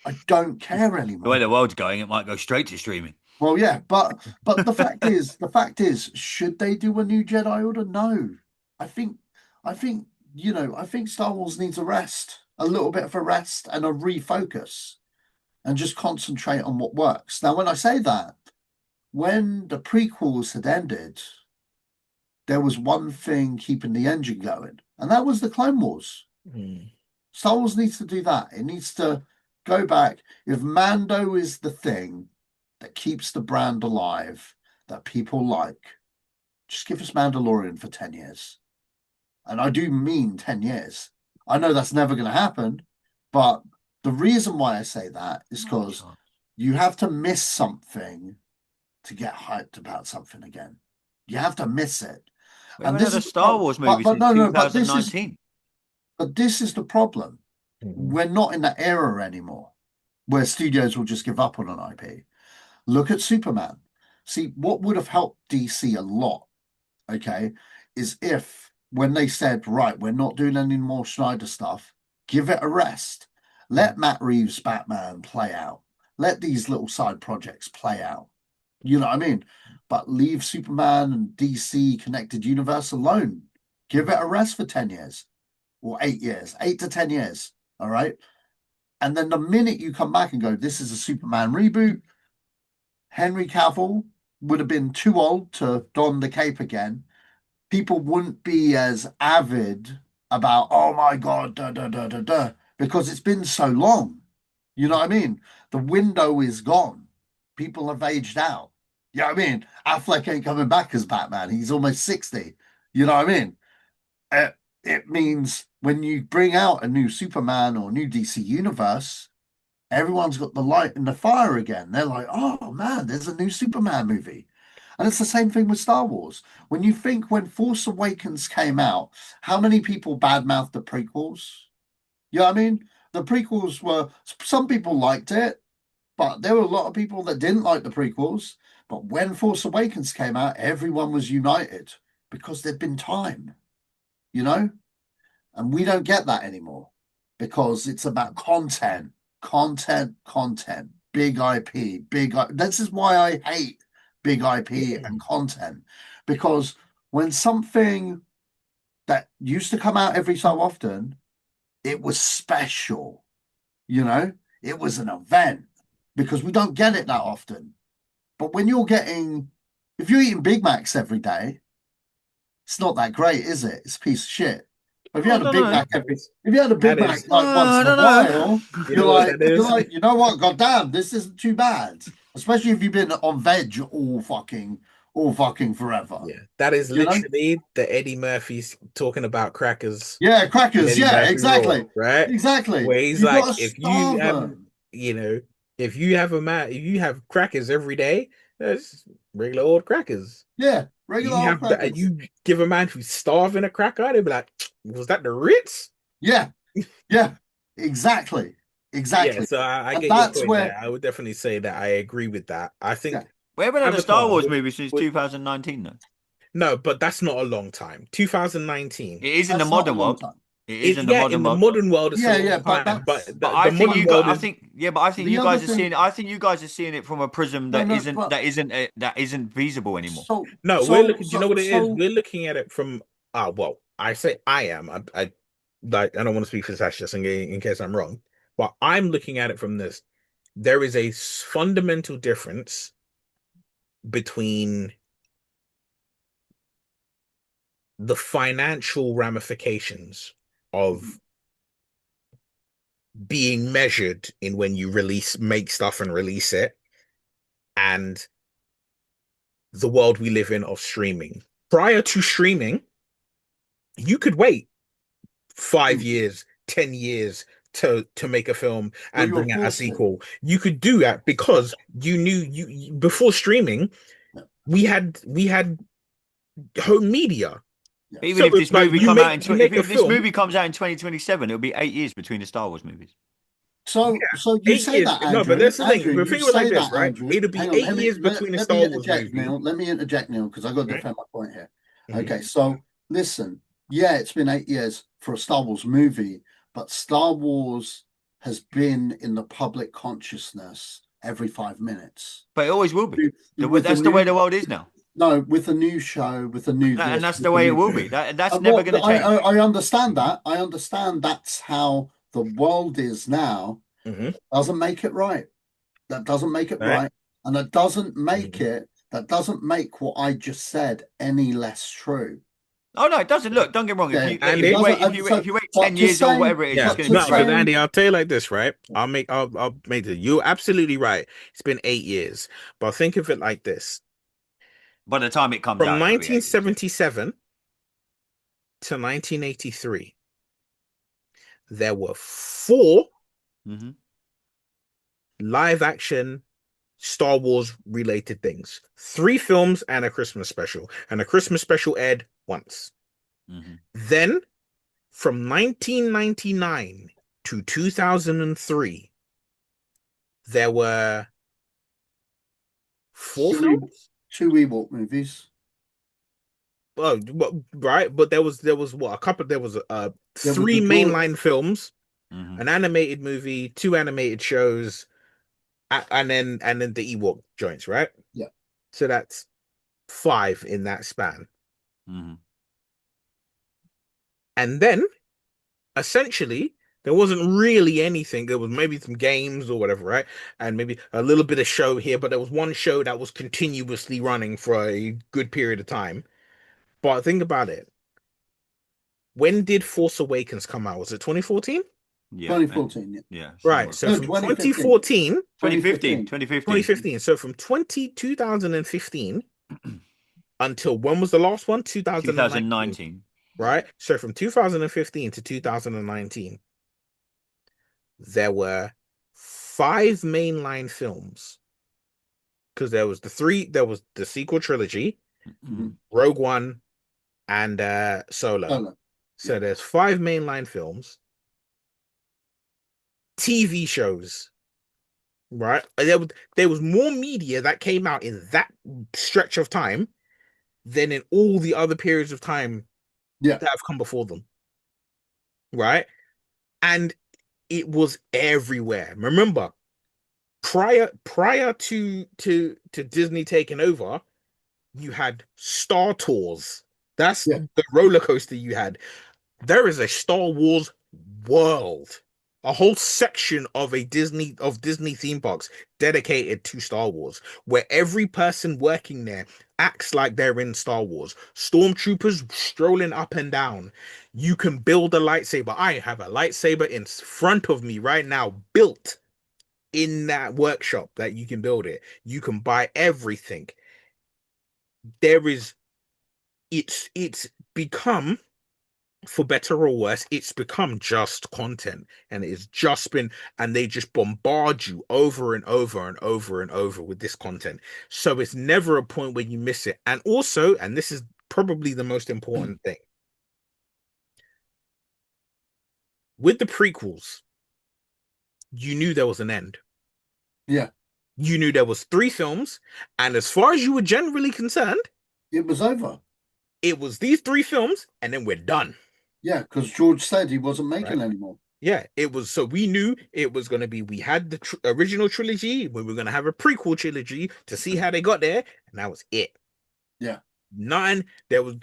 [SPEAKER 2] I don't care anymore.
[SPEAKER 1] The way the world's going, it might go straight to streaming.
[SPEAKER 2] Well, yeah, but the fact is, should they do a new Jedi Order? No. I think Star Wars needs a rest, a little bit of a rest and a refocus, and just concentrate on what works. Now, when I say that, when the prequels had ended, there was one thing keeping the engine going, and that was the Clone Wars. Star Wars needs to do that. It needs to go back. If Mando is the thing that keeps the brand alive, that people like, just give us Mandalorian for 10 years. And I do mean 10 years. I know that's never going to happen, but the reason why I say that is because you have to miss something to get hyped about something again. You have to miss it.
[SPEAKER 1] And this is a Star Wars movie since 2019.
[SPEAKER 2] But this is the problem. We're not in that era anymore where studios will just give up on an IP. Look at Superman. See, what would have helped DC a lot, okay, is if when they said, right, we're not doing any more Snyder stuff, give it a rest. Let Matt Reeves' Batman play out. Let these little side projects play out. You know what I mean? But leave Superman and DC Connected Universe alone. Give it a rest for 10 years or 8 years, 8 to 10 years. All right. And then the minute you come back and go, this is a Superman reboot, Henry Cavill would have been too old to don the cape again. People wouldn't be as avid about, oh my God, because it's been so long. You know what I mean? The window is gone. People have aged out. You know what I mean? Affleck ain't coming back as Batman. He's almost 60. You know what I mean? It means when you bring out a new Superman or new DC universe, everyone's got the light and the fire again. They're like, oh man, there's a new Superman movie. And it's the same thing with Star Wars. When you think when Force Awakens came out, how many people badmouthed the prequels? You know what I mean? The prequels were, some people liked it, but there were a lot of people that didn't like the prequels. But when Force Awakens came out, everyone was united because there'd been time, you know? And we don't get that anymore because it's about content. Big IP, this is why I hate big IP and content, because when something that used to come out every so often, it was special, you know, it was an event, because we don't get it that often. But when you're getting, if you're eating Big Macs every day, it's not that great, is it? It's a piece of shit. If you had a Big Mac once in a while, you're like, you know what? God damn, this isn't too bad. Especially if you've been on veg all or fucking forever.
[SPEAKER 3] Yeah, that is
[SPEAKER 2] You know?
[SPEAKER 3] literally the Eddie Murphy's talking about crackers.
[SPEAKER 2] Yeah, crackers.
[SPEAKER 3] Eddie
[SPEAKER 2] Yeah,
[SPEAKER 3] Murphy
[SPEAKER 2] exactly.
[SPEAKER 3] Raw, right?
[SPEAKER 2] Exactly.
[SPEAKER 3] Where he's
[SPEAKER 2] You got
[SPEAKER 3] like,
[SPEAKER 2] to
[SPEAKER 3] if you
[SPEAKER 2] starve them.
[SPEAKER 3] you know, if you have if you have crackers every day, that's regular old crackers.
[SPEAKER 2] Yeah, regular
[SPEAKER 3] You
[SPEAKER 2] old
[SPEAKER 3] have that,
[SPEAKER 2] crackers.
[SPEAKER 3] you give a man who's starving a cracker, they'd be like, was that the Ritz?
[SPEAKER 2] Yeah, yeah, exactly.
[SPEAKER 3] Yeah,
[SPEAKER 2] Exactly.
[SPEAKER 3] so I
[SPEAKER 2] And
[SPEAKER 3] get your
[SPEAKER 2] that's
[SPEAKER 3] point
[SPEAKER 2] where,
[SPEAKER 3] there. I would definitely say that I agree with that. I
[SPEAKER 2] yeah.
[SPEAKER 3] think
[SPEAKER 1] We haven't had a Star
[SPEAKER 3] Avatar
[SPEAKER 1] Wars movie since
[SPEAKER 3] would
[SPEAKER 1] 2019, though.
[SPEAKER 3] no, but that's not a long time. 2019.
[SPEAKER 1] It is in the
[SPEAKER 2] That's not a
[SPEAKER 1] modern
[SPEAKER 2] long
[SPEAKER 1] world.
[SPEAKER 2] time.
[SPEAKER 1] It is in the
[SPEAKER 3] Yeah,
[SPEAKER 1] modern
[SPEAKER 3] in the
[SPEAKER 1] world.
[SPEAKER 3] modern world, it's a
[SPEAKER 2] Yeah,
[SPEAKER 3] long
[SPEAKER 2] yeah, but
[SPEAKER 3] time. But
[SPEAKER 2] that's.
[SPEAKER 1] But
[SPEAKER 3] the
[SPEAKER 1] I think
[SPEAKER 3] modern
[SPEAKER 1] you got.
[SPEAKER 3] world
[SPEAKER 1] I
[SPEAKER 3] is
[SPEAKER 1] think yeah. But I think
[SPEAKER 2] The
[SPEAKER 1] you
[SPEAKER 2] other
[SPEAKER 1] guys are
[SPEAKER 2] thing.
[SPEAKER 1] seeing. I think you guys are seeing it from a prism
[SPEAKER 2] No,
[SPEAKER 1] that
[SPEAKER 2] no,
[SPEAKER 1] isn't
[SPEAKER 2] but
[SPEAKER 1] that isn't feasible anymore.
[SPEAKER 2] so
[SPEAKER 3] no. We're
[SPEAKER 2] so
[SPEAKER 3] looking. Do you know
[SPEAKER 2] so
[SPEAKER 3] what it is?
[SPEAKER 2] so
[SPEAKER 3] We're looking at it from. Well, I say I am. I like. I don't want to speak for Sash just in case I'm wrong. But I'm looking at it from this. There is a fundamental difference between the financial ramifications of being measured in when you make stuff and release it, and the world we live in of streaming. Prior to streaming, you could wait 5 years, 10 years to make a film
[SPEAKER 2] well,
[SPEAKER 3] and
[SPEAKER 2] you were
[SPEAKER 3] bring out a
[SPEAKER 2] forced to.
[SPEAKER 3] sequel. You could do that because you knew before streaming,
[SPEAKER 2] Yeah,
[SPEAKER 3] we had home media.
[SPEAKER 2] yeah.
[SPEAKER 1] But even
[SPEAKER 3] So
[SPEAKER 1] if this
[SPEAKER 3] it's like
[SPEAKER 1] movie come out in
[SPEAKER 3] you
[SPEAKER 1] if,
[SPEAKER 3] make a
[SPEAKER 1] if this
[SPEAKER 3] film.
[SPEAKER 1] movie comes out in 2027, it'll be 8 years between the Star Wars movies.
[SPEAKER 2] So you
[SPEAKER 3] 8
[SPEAKER 2] say
[SPEAKER 3] years.
[SPEAKER 2] that,
[SPEAKER 3] No, but
[SPEAKER 2] Andrew.
[SPEAKER 3] that's the thing.
[SPEAKER 2] Andrew,
[SPEAKER 3] The
[SPEAKER 2] you
[SPEAKER 3] thing was like
[SPEAKER 2] say
[SPEAKER 3] this,
[SPEAKER 2] that,
[SPEAKER 3] right?
[SPEAKER 2] Andrew.
[SPEAKER 3] It'll be
[SPEAKER 2] Hang on,
[SPEAKER 3] 8 years between a
[SPEAKER 2] let
[SPEAKER 3] Star
[SPEAKER 2] me
[SPEAKER 3] Wars
[SPEAKER 2] interject,
[SPEAKER 3] movie.
[SPEAKER 2] Neil. Let me interject, Neil, because I've got to
[SPEAKER 3] Right?
[SPEAKER 2] defend my point here.
[SPEAKER 3] Mhm.
[SPEAKER 2] Okay, so listen, yeah, it's been 8 years for a Star Wars movie, but Star Wars has been in the public consciousness every 5 minutes.
[SPEAKER 1] But it always will be.
[SPEAKER 2] With the
[SPEAKER 1] That's the way
[SPEAKER 2] new,
[SPEAKER 1] the world is now,
[SPEAKER 2] no, with the new show, with the new
[SPEAKER 1] and
[SPEAKER 2] this,
[SPEAKER 1] that's the
[SPEAKER 2] with the
[SPEAKER 1] way it
[SPEAKER 2] new.
[SPEAKER 1] will be. That's never
[SPEAKER 2] Well,
[SPEAKER 1] going to change.
[SPEAKER 2] I understand that. I understand that's how the world is now.
[SPEAKER 3] Mhm.
[SPEAKER 2] Doesn't make it right. That doesn't make it
[SPEAKER 3] Right?
[SPEAKER 2] right. And that doesn't make
[SPEAKER 3] Mhm.
[SPEAKER 2] what I just said any less true.
[SPEAKER 1] Oh no, it doesn't. Look, don't get me wrong.
[SPEAKER 2] Yeah,
[SPEAKER 3] And
[SPEAKER 2] it
[SPEAKER 1] If you
[SPEAKER 2] doesn't.
[SPEAKER 1] wait
[SPEAKER 2] And so,
[SPEAKER 1] if you wait
[SPEAKER 2] but
[SPEAKER 1] 10
[SPEAKER 2] to
[SPEAKER 1] years or
[SPEAKER 2] say,
[SPEAKER 1] whatever it is, it's
[SPEAKER 3] Yeah,
[SPEAKER 2] but
[SPEAKER 1] going to
[SPEAKER 2] to
[SPEAKER 1] be
[SPEAKER 3] no, but
[SPEAKER 1] correct.
[SPEAKER 2] say,
[SPEAKER 3] Andy, I'll tell you like this, right? I'll make it. You're absolutely right. It's been 8 years, but think of it like this:
[SPEAKER 1] By the time it comes
[SPEAKER 3] from
[SPEAKER 1] out, it'll be 8 years.
[SPEAKER 3] 1977 to 1983, there were four
[SPEAKER 1] Mm-hmm.
[SPEAKER 3] live action Star Wars related things, three films and a Christmas special, and a Christmas special aired once.
[SPEAKER 1] Mm-hmm.
[SPEAKER 3] Then, from 1999 to 2003, there were four
[SPEAKER 2] two,
[SPEAKER 3] films.
[SPEAKER 2] two Ewok movies.
[SPEAKER 3] Oh, right, but there was what a couple. There was
[SPEAKER 2] There was
[SPEAKER 3] three
[SPEAKER 2] the draw.
[SPEAKER 3] mainline films,
[SPEAKER 1] Mm-hmm.
[SPEAKER 3] an animated movie, two animated shows, and then the Ewok joints, right?
[SPEAKER 2] Yeah.
[SPEAKER 3] So that's five in that span,
[SPEAKER 1] Mm-hmm.
[SPEAKER 3] and then essentially there wasn't really anything. There was maybe some games or whatever, right? And maybe a little bit of show here, but there was one show that was continuously running for a good period of time. But think about it. When did Force Awakens come out? Was it 2014?
[SPEAKER 1] Yeah.
[SPEAKER 2] 2014, yeah.
[SPEAKER 1] Yeah.
[SPEAKER 3] Right. So
[SPEAKER 2] No,
[SPEAKER 3] from
[SPEAKER 2] 2015.
[SPEAKER 3] 2014,
[SPEAKER 1] 2015.
[SPEAKER 3] 2015. So from 2015 until when was the last one? 2019.
[SPEAKER 1] 2019.
[SPEAKER 3] Right. So from 2015 to 2019, there were five mainline films. Because there was the sequel trilogy,
[SPEAKER 1] Mm-hmm.
[SPEAKER 3] Rogue One, and Solo.
[SPEAKER 2] Solo.
[SPEAKER 3] So there's five mainline films, TV shows, right? There was more media that came out in that stretch of time than in all the other periods of time
[SPEAKER 2] Yeah.
[SPEAKER 3] that have come before them, right? And it was everywhere. Remember, prior to Disney taking over, you had Star Tours. That's
[SPEAKER 2] Yeah.
[SPEAKER 3] the roller coaster you had. There is a Star Wars world, a whole section of Disney theme parks dedicated to Star Wars, where every person working there acts like they're in Star Wars. Stormtroopers strolling up and down. You can build a lightsaber. I have a lightsaber in front of me right now, built in that workshop that you can build it. You can buy everything. there is it's become, for better or worse, it's become just content, and it's just been, and they just bombard you over and over and over and over with this content. So it's never a point where you miss it. And also, and this is probably the most important thing, with the prequels, you knew there was an end.
[SPEAKER 2] Yeah.
[SPEAKER 3] You knew there was 3 films, and as far as you were generally concerned,
[SPEAKER 2] It was over.
[SPEAKER 3] it was these 3 films, and then we're done.
[SPEAKER 2] Yeah, because George said he wasn't making
[SPEAKER 3] Right.
[SPEAKER 2] anymore.
[SPEAKER 3] Yeah, it was. So we knew it was going to be. We had the original trilogy. We were going to have a prequel trilogy to see how they got there, and that was it.
[SPEAKER 2] Yeah.
[SPEAKER 3] None. That was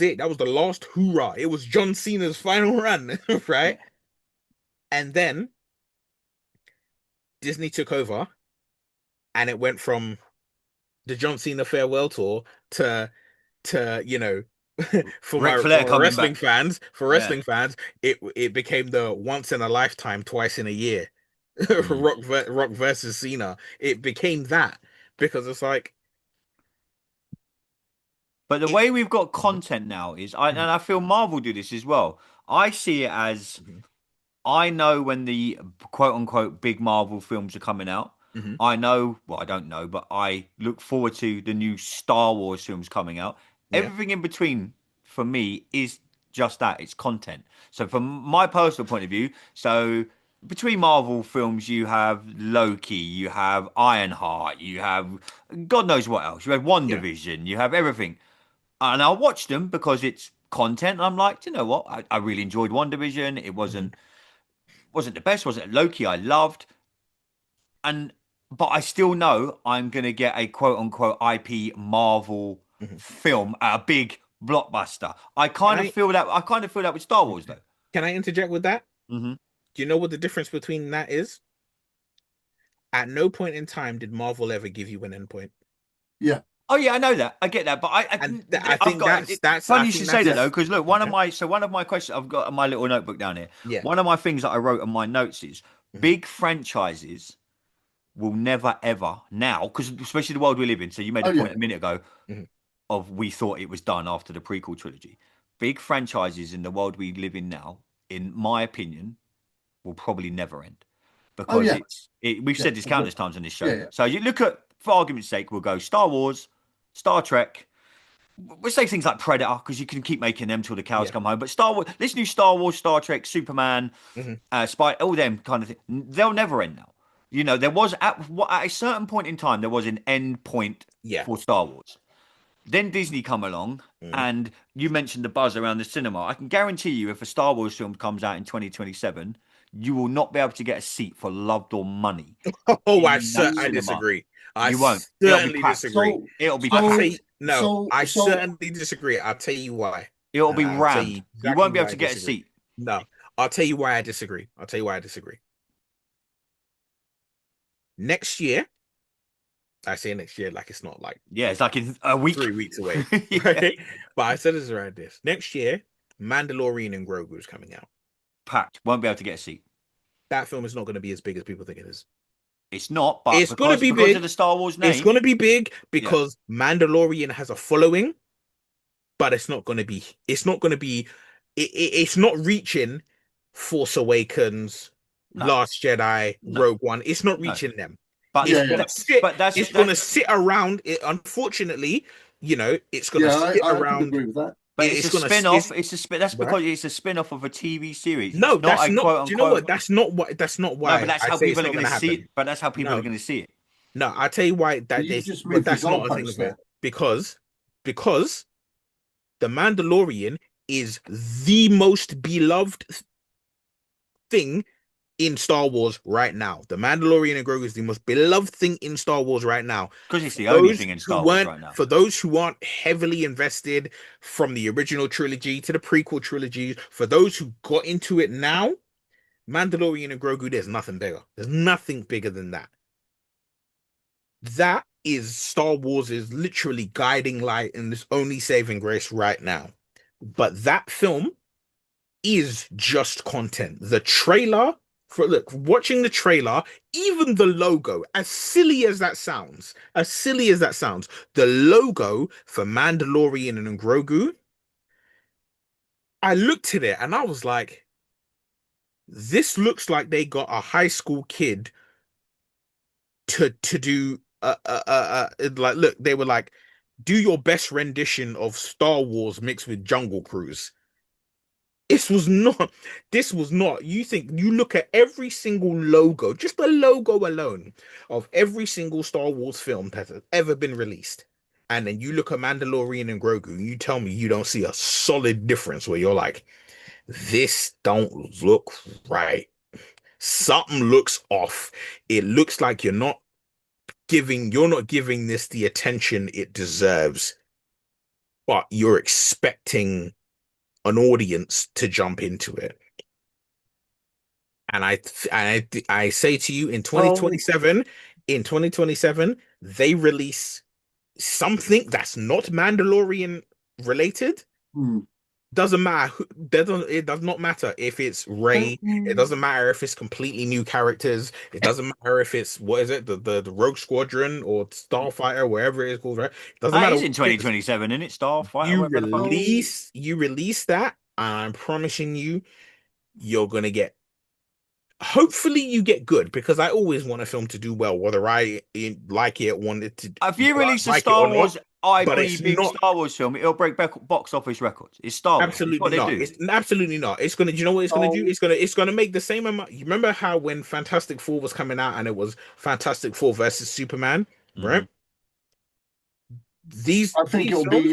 [SPEAKER 3] it. That was the last hoorah. It was John Cena's final run, right? And then Disney took over, and it went from the John Cena farewell tour to for
[SPEAKER 1] Ric Flair coming
[SPEAKER 3] wrestling
[SPEAKER 1] back.
[SPEAKER 3] fans,
[SPEAKER 1] Yeah.
[SPEAKER 3] wrestling fans, it became the once in a lifetime, twice in a year Rock versus Cena. It became that, because it's like,
[SPEAKER 1] But the way we've got content now is, and I feel Marvel do this as well. I see it as, I know when the quote unquote big Marvel films are coming out.
[SPEAKER 3] Mhm.
[SPEAKER 1] I know, well, I don't know, but I look forward to the new Star Wars films coming out.
[SPEAKER 3] Yeah.
[SPEAKER 1] Everything in between for me is just that, it's content. So from my personal point of view, so between Marvel films, you have Loki, you have Ironheart, you have God knows what else. You have WandaVision, you have everything. And I'll watch them because it's content. I'm like, you know what? I really enjoyed WandaVision. It wasn't the best, wasn't Loki I loved. But I still know I'm gonna get a quote unquote IP Marvel film, a big blockbuster. I kind of feel that. I kind of feel that with Star Wars, though.
[SPEAKER 3] Can I interject with that?
[SPEAKER 1] Mm-hmm.
[SPEAKER 3] Do you know what the difference between that is? At no point in time did Marvel ever give you an endpoint.
[SPEAKER 2] Yeah.
[SPEAKER 1] Oh yeah, I know that. I get that, but I
[SPEAKER 3] I think that's
[SPEAKER 1] funny
[SPEAKER 3] I
[SPEAKER 1] you
[SPEAKER 3] think
[SPEAKER 1] should say that
[SPEAKER 3] that's-
[SPEAKER 1] though, because look, one of my questions I've got on my little notebook down here.
[SPEAKER 3] Yeah.
[SPEAKER 1] One of my things that I wrote on my notes is big franchises will never ever now, because especially the world we live in. So you made a point a minute ago of we thought it was done after the prequel trilogy. Big franchises in the world we live in now, in my opinion, will probably never end because we've said this countless times on this show.
[SPEAKER 2] Yeah.
[SPEAKER 1] So you look at, for argument's sake, we'll go Star Wars, Star Trek. We'll say things like Predator because you can keep making them till the cows come home. But Star Wars, this new Star Wars, Star Trek, Superman, Spy, all them kind of things, they'll never end now. You know, there was at a certain point in time, there was an end point for Star Wars. Then Disney come along, and you mentioned the buzz around the cinema. I can guarantee you, if a Star Wars film comes out in 2027, you will not be able to get a seat for loved or money.
[SPEAKER 3] Oh, I disagree.
[SPEAKER 1] You won't.
[SPEAKER 3] Certainly disagree.
[SPEAKER 1] It'll be packed.
[SPEAKER 3] I certainly disagree. I'll tell you why.
[SPEAKER 1] It'll be rammed. You won't be able to get a seat.
[SPEAKER 3] No, I'll tell you why I disagree. Next year, I say next year like it's not like,
[SPEAKER 1] it's like in a week,
[SPEAKER 3] 3 weeks away. Right? But I said this around this. Next year, Mandalorian and Grogu is coming out.
[SPEAKER 1] Packed. Won't be able to get a seat.
[SPEAKER 3] That film is not going to be as big as people think it is.
[SPEAKER 1] It's not, but
[SPEAKER 3] it's going to be
[SPEAKER 1] because
[SPEAKER 3] big.
[SPEAKER 1] Of the Star Wars name.
[SPEAKER 3] It's going to be big because Mandalorian has a following, but it's not going to be. It's not reaching Force Awakens, Last Jedi, Rogue One. It's not reaching them.
[SPEAKER 1] But
[SPEAKER 3] it's going to sit around. Unfortunately, it's going to sit around.
[SPEAKER 2] Agree with that.
[SPEAKER 1] But it's a spin-off. That's because it's a spin-off of a TV series.
[SPEAKER 3] No, that's not. Do you know what? That's not why.
[SPEAKER 1] No, but that's how people are going to see it. But that's how people are going to see it.
[SPEAKER 3] No, I'll tell you why. That's not a thing of it. Because the Mandalorian is the most beloved thing in Star Wars right now. The Mandalorian and Grogu is the most beloved thing in Star Wars right now.
[SPEAKER 1] Because it's the only thing in Star Wars right now.
[SPEAKER 3] For those who aren't heavily invested from the original trilogy to the prequel trilogy, for those who got into it now, Mandalorian and Grogu, there's nothing bigger. There's nothing bigger than that. That is Star Wars is literally guiding light and this only saving grace right now. But that film is just content. The trailer look, watching the trailer, even the logo, as silly as that sounds, the logo for Mandalorian and Grogu, I looked at it and I was like, this looks like they got a high school kid to do like, look, they were like, do your best rendition of Star Wars mixed with Jungle Cruise. This was not, you think, you look at every single logo, just the logo alone of every single Star Wars film that has ever been released. And then you look at Mandalorian and Grogu, and you tell me you don't see a solid difference where you're like, this don't look right. Something looks off. It looks like you're not giving this the attention it deserves, but you're expecting an audience to jump into it. And I say to you, in 2027, they release something that's not Mandalorian related.
[SPEAKER 2] Hmm.
[SPEAKER 3] Doesn't matter. It does not matter if it's Rey. It doesn't matter if it's completely new characters. It doesn't matter if it's, what is it, the Rogue Squadron or Starfighter, wherever it is called, right? It doesn't
[SPEAKER 1] That
[SPEAKER 3] matter
[SPEAKER 1] is in
[SPEAKER 3] what it is.
[SPEAKER 1] 2027, isn't it? Starfighter,
[SPEAKER 3] You
[SPEAKER 1] whatever the fuck.
[SPEAKER 3] release that, and I'm promising you, you're gonna get. Hopefully, you get good, because I always want a film to do well, whether I like it, want it to.
[SPEAKER 1] If you release a
[SPEAKER 3] like it
[SPEAKER 1] Star
[SPEAKER 3] or not,
[SPEAKER 1] Wars
[SPEAKER 3] but
[SPEAKER 1] IP
[SPEAKER 3] it's
[SPEAKER 1] big
[SPEAKER 3] not.
[SPEAKER 1] Star Wars film, it'll break box office records. It's Star Wars. It's what
[SPEAKER 3] Absolutely
[SPEAKER 1] they
[SPEAKER 3] not.
[SPEAKER 1] do.
[SPEAKER 3] It's absolutely not. It's gonna. Do you know what it's gonna do? It's gonna make the same amount. You remember how when Fantastic Four was coming out and it was Fantastic Four versus Superman, right? These films,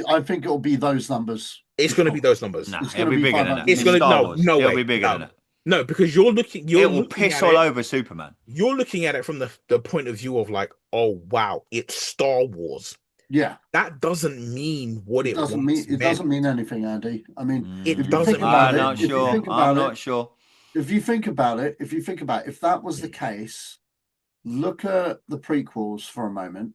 [SPEAKER 2] I think it'll be those numbers.
[SPEAKER 3] it's gonna be those numbers.
[SPEAKER 1] Nah,
[SPEAKER 2] It's
[SPEAKER 1] it'll
[SPEAKER 2] gonna
[SPEAKER 1] be
[SPEAKER 2] be
[SPEAKER 1] bigger than that.
[SPEAKER 2] 500
[SPEAKER 3] It's
[SPEAKER 1] It's
[SPEAKER 3] gonna
[SPEAKER 1] Star Wars.
[SPEAKER 3] no
[SPEAKER 1] It'll
[SPEAKER 3] way.
[SPEAKER 1] be bigger than that.
[SPEAKER 3] No, because you're looking
[SPEAKER 1] It will
[SPEAKER 3] looking
[SPEAKER 1] piss
[SPEAKER 3] at
[SPEAKER 1] all
[SPEAKER 3] it,
[SPEAKER 1] over Superman.
[SPEAKER 3] you're looking at it from the point of view of like, oh wow, it's Star Wars.
[SPEAKER 2] Yeah,
[SPEAKER 3] That doesn't mean what it
[SPEAKER 2] doesn't
[SPEAKER 3] once
[SPEAKER 2] mean it
[SPEAKER 3] meant.
[SPEAKER 2] doesn't mean anything, Andy. I mean,
[SPEAKER 3] It
[SPEAKER 2] if you
[SPEAKER 3] doesn't
[SPEAKER 2] think about
[SPEAKER 1] I'm
[SPEAKER 2] it,
[SPEAKER 1] not
[SPEAKER 2] if you
[SPEAKER 1] sure.
[SPEAKER 2] think
[SPEAKER 1] I'm
[SPEAKER 2] about
[SPEAKER 1] not
[SPEAKER 2] it,
[SPEAKER 1] sure.
[SPEAKER 2] if you think about it, if that was the case, look at the prequels for a moment.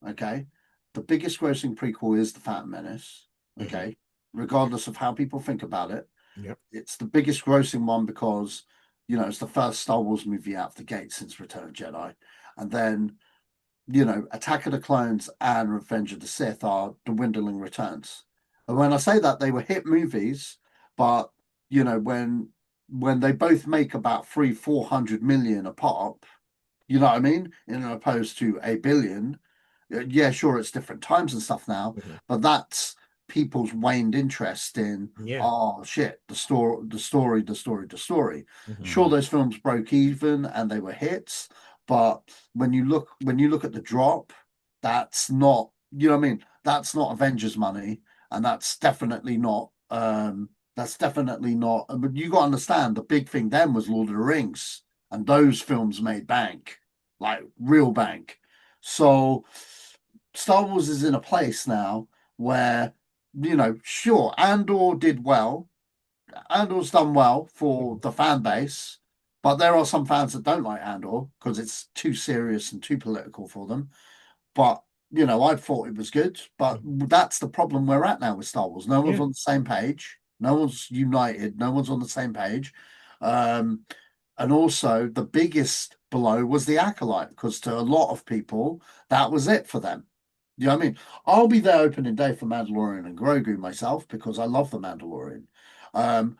[SPEAKER 2] Okay, the biggest grossing prequel is the Phantom Menace. Okay, regardless of how people think about it,
[SPEAKER 3] Yep.
[SPEAKER 2] it's the biggest grossing one because it's the first Star Wars movie out of the gate since Return of Jedi, and then Attack of the Clones and Revenge of the Sith are dwindling returns. And when I say that, they were hit movies, but when they both make about 400 million a pop, you know what I mean? In opposed to 1 billion, yeah, sure, it's different times and stuff now, but that's people's waned interest in.
[SPEAKER 3] Yeah.
[SPEAKER 2] Oh shit, the story. Sure,
[SPEAKER 3] Mhm.
[SPEAKER 2] those films broke even and they were hits, but when you look at the drop, that's not, you know what I mean? That's not Avengers money, and that's definitely not. But you got to understand, the big thing then was Lord of the Rings, and those films made bank, like real bank. So Star Wars is in a place now where, sure, Andor did well. Andor's done well for the fan base, but there are some fans that don't like Andor because it's too serious and too political for them. But I thought it was good. But that's the problem we're at now with Star Wars. No one's on the same page. No one's united. No one's on the same page. And also, the biggest blow was the Acolyte, because to a lot of people, that was it for them. You know what I mean? I'll be there opening day for Mandalorian and Grogu myself because I love the Mandalorian.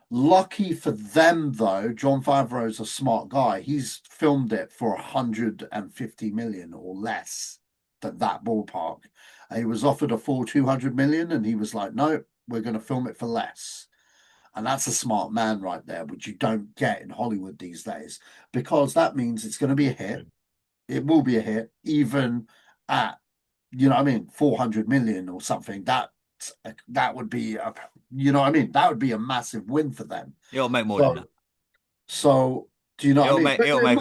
[SPEAKER 2] Lucky for them, though, Jon Favreau's a smart guy. He's filmed it for 150 million or less than that ballpark. And he was offered a full 200 million, and he was like, no, we're going to film it for less. And that's a smart man right there, which you don't get in Hollywood these days, because that means it's going to be a hit. It will be a hit, even at, 400 million or something. That would be, that would be a massive win for them.
[SPEAKER 1] It'll make more than that.
[SPEAKER 2] So, do you know what I mean?
[SPEAKER 1] It'll make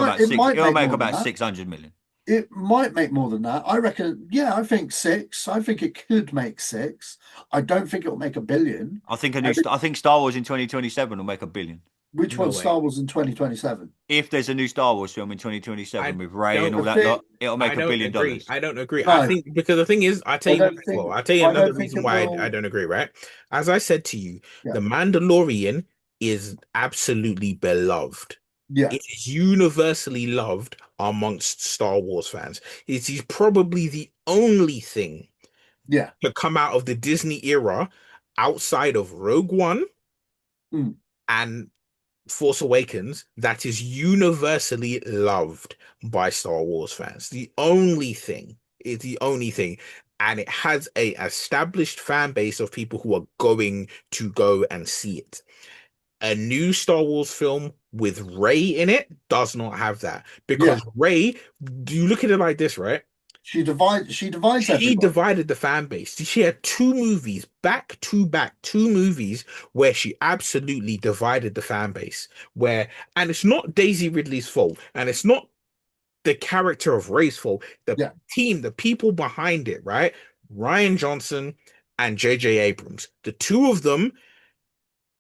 [SPEAKER 1] about 600 million.
[SPEAKER 2] It might make more than that. I reckon. Yeah, I think 6. I think it could make 6. I don't think it'll make 1 billion.
[SPEAKER 1] I think Star Wars in 2027 will make 1 billion.
[SPEAKER 2] Which one's Star Wars in 2027?
[SPEAKER 1] If there's a new Star Wars film in 2027 with Rey and all that lot, it'll make $1 billion.
[SPEAKER 3] I don't agree.
[SPEAKER 2] No.
[SPEAKER 3] I think, because the thing is, I'll tell you another reason why I don't agree, right? As I said to you, The Mandalorian is absolutely beloved.
[SPEAKER 2] Yeah.
[SPEAKER 3] It is universally loved amongst Star Wars fans. It is probably the only thing
[SPEAKER 2] Yeah.
[SPEAKER 3] to come out of the Disney era outside of Rogue One
[SPEAKER 2] Mm.
[SPEAKER 3] and Force Awakens that is universally loved by Star Wars fans. The only thing. It's the only thing. And it has a established fan base of people who are going to go and see it. A new Star Wars film with Rey in it does not have that. Because
[SPEAKER 2] Yeah.
[SPEAKER 3] Rey, do you look at it like this, right?
[SPEAKER 2] She divides
[SPEAKER 3] She
[SPEAKER 2] everybody.
[SPEAKER 3] divided the fan base. She had two movies, back to back, two movies where she absolutely divided the fan base. And it's not Daisy Ridley's fault, and it's not the character of Rey's fault. The
[SPEAKER 2] Yeah.
[SPEAKER 3] team, the people behind it, right? Ryan Johnson and J.J. Abrams, the two of them,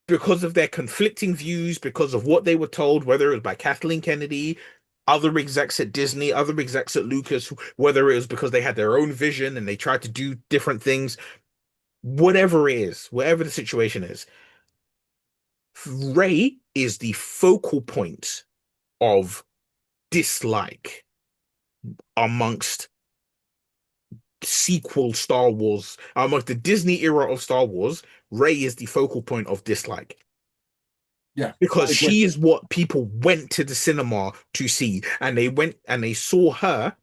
[SPEAKER 3] because of their conflicting views, because of what they were told, whether it was by Kathleen Kennedy, other execs at Disney, other execs at Lucas, whether it was because they had their own vision and they tried to do different things, whatever it is, whatever the situation is, Rey is the focal point of dislike amongst sequel Star Wars, amongst the Disney era of Star Wars. Rey is the focal point of dislike.
[SPEAKER 2] Yeah.
[SPEAKER 3] Because
[SPEAKER 2] I agree.
[SPEAKER 3] she is what people went to the cinema to see, and they went and they saw her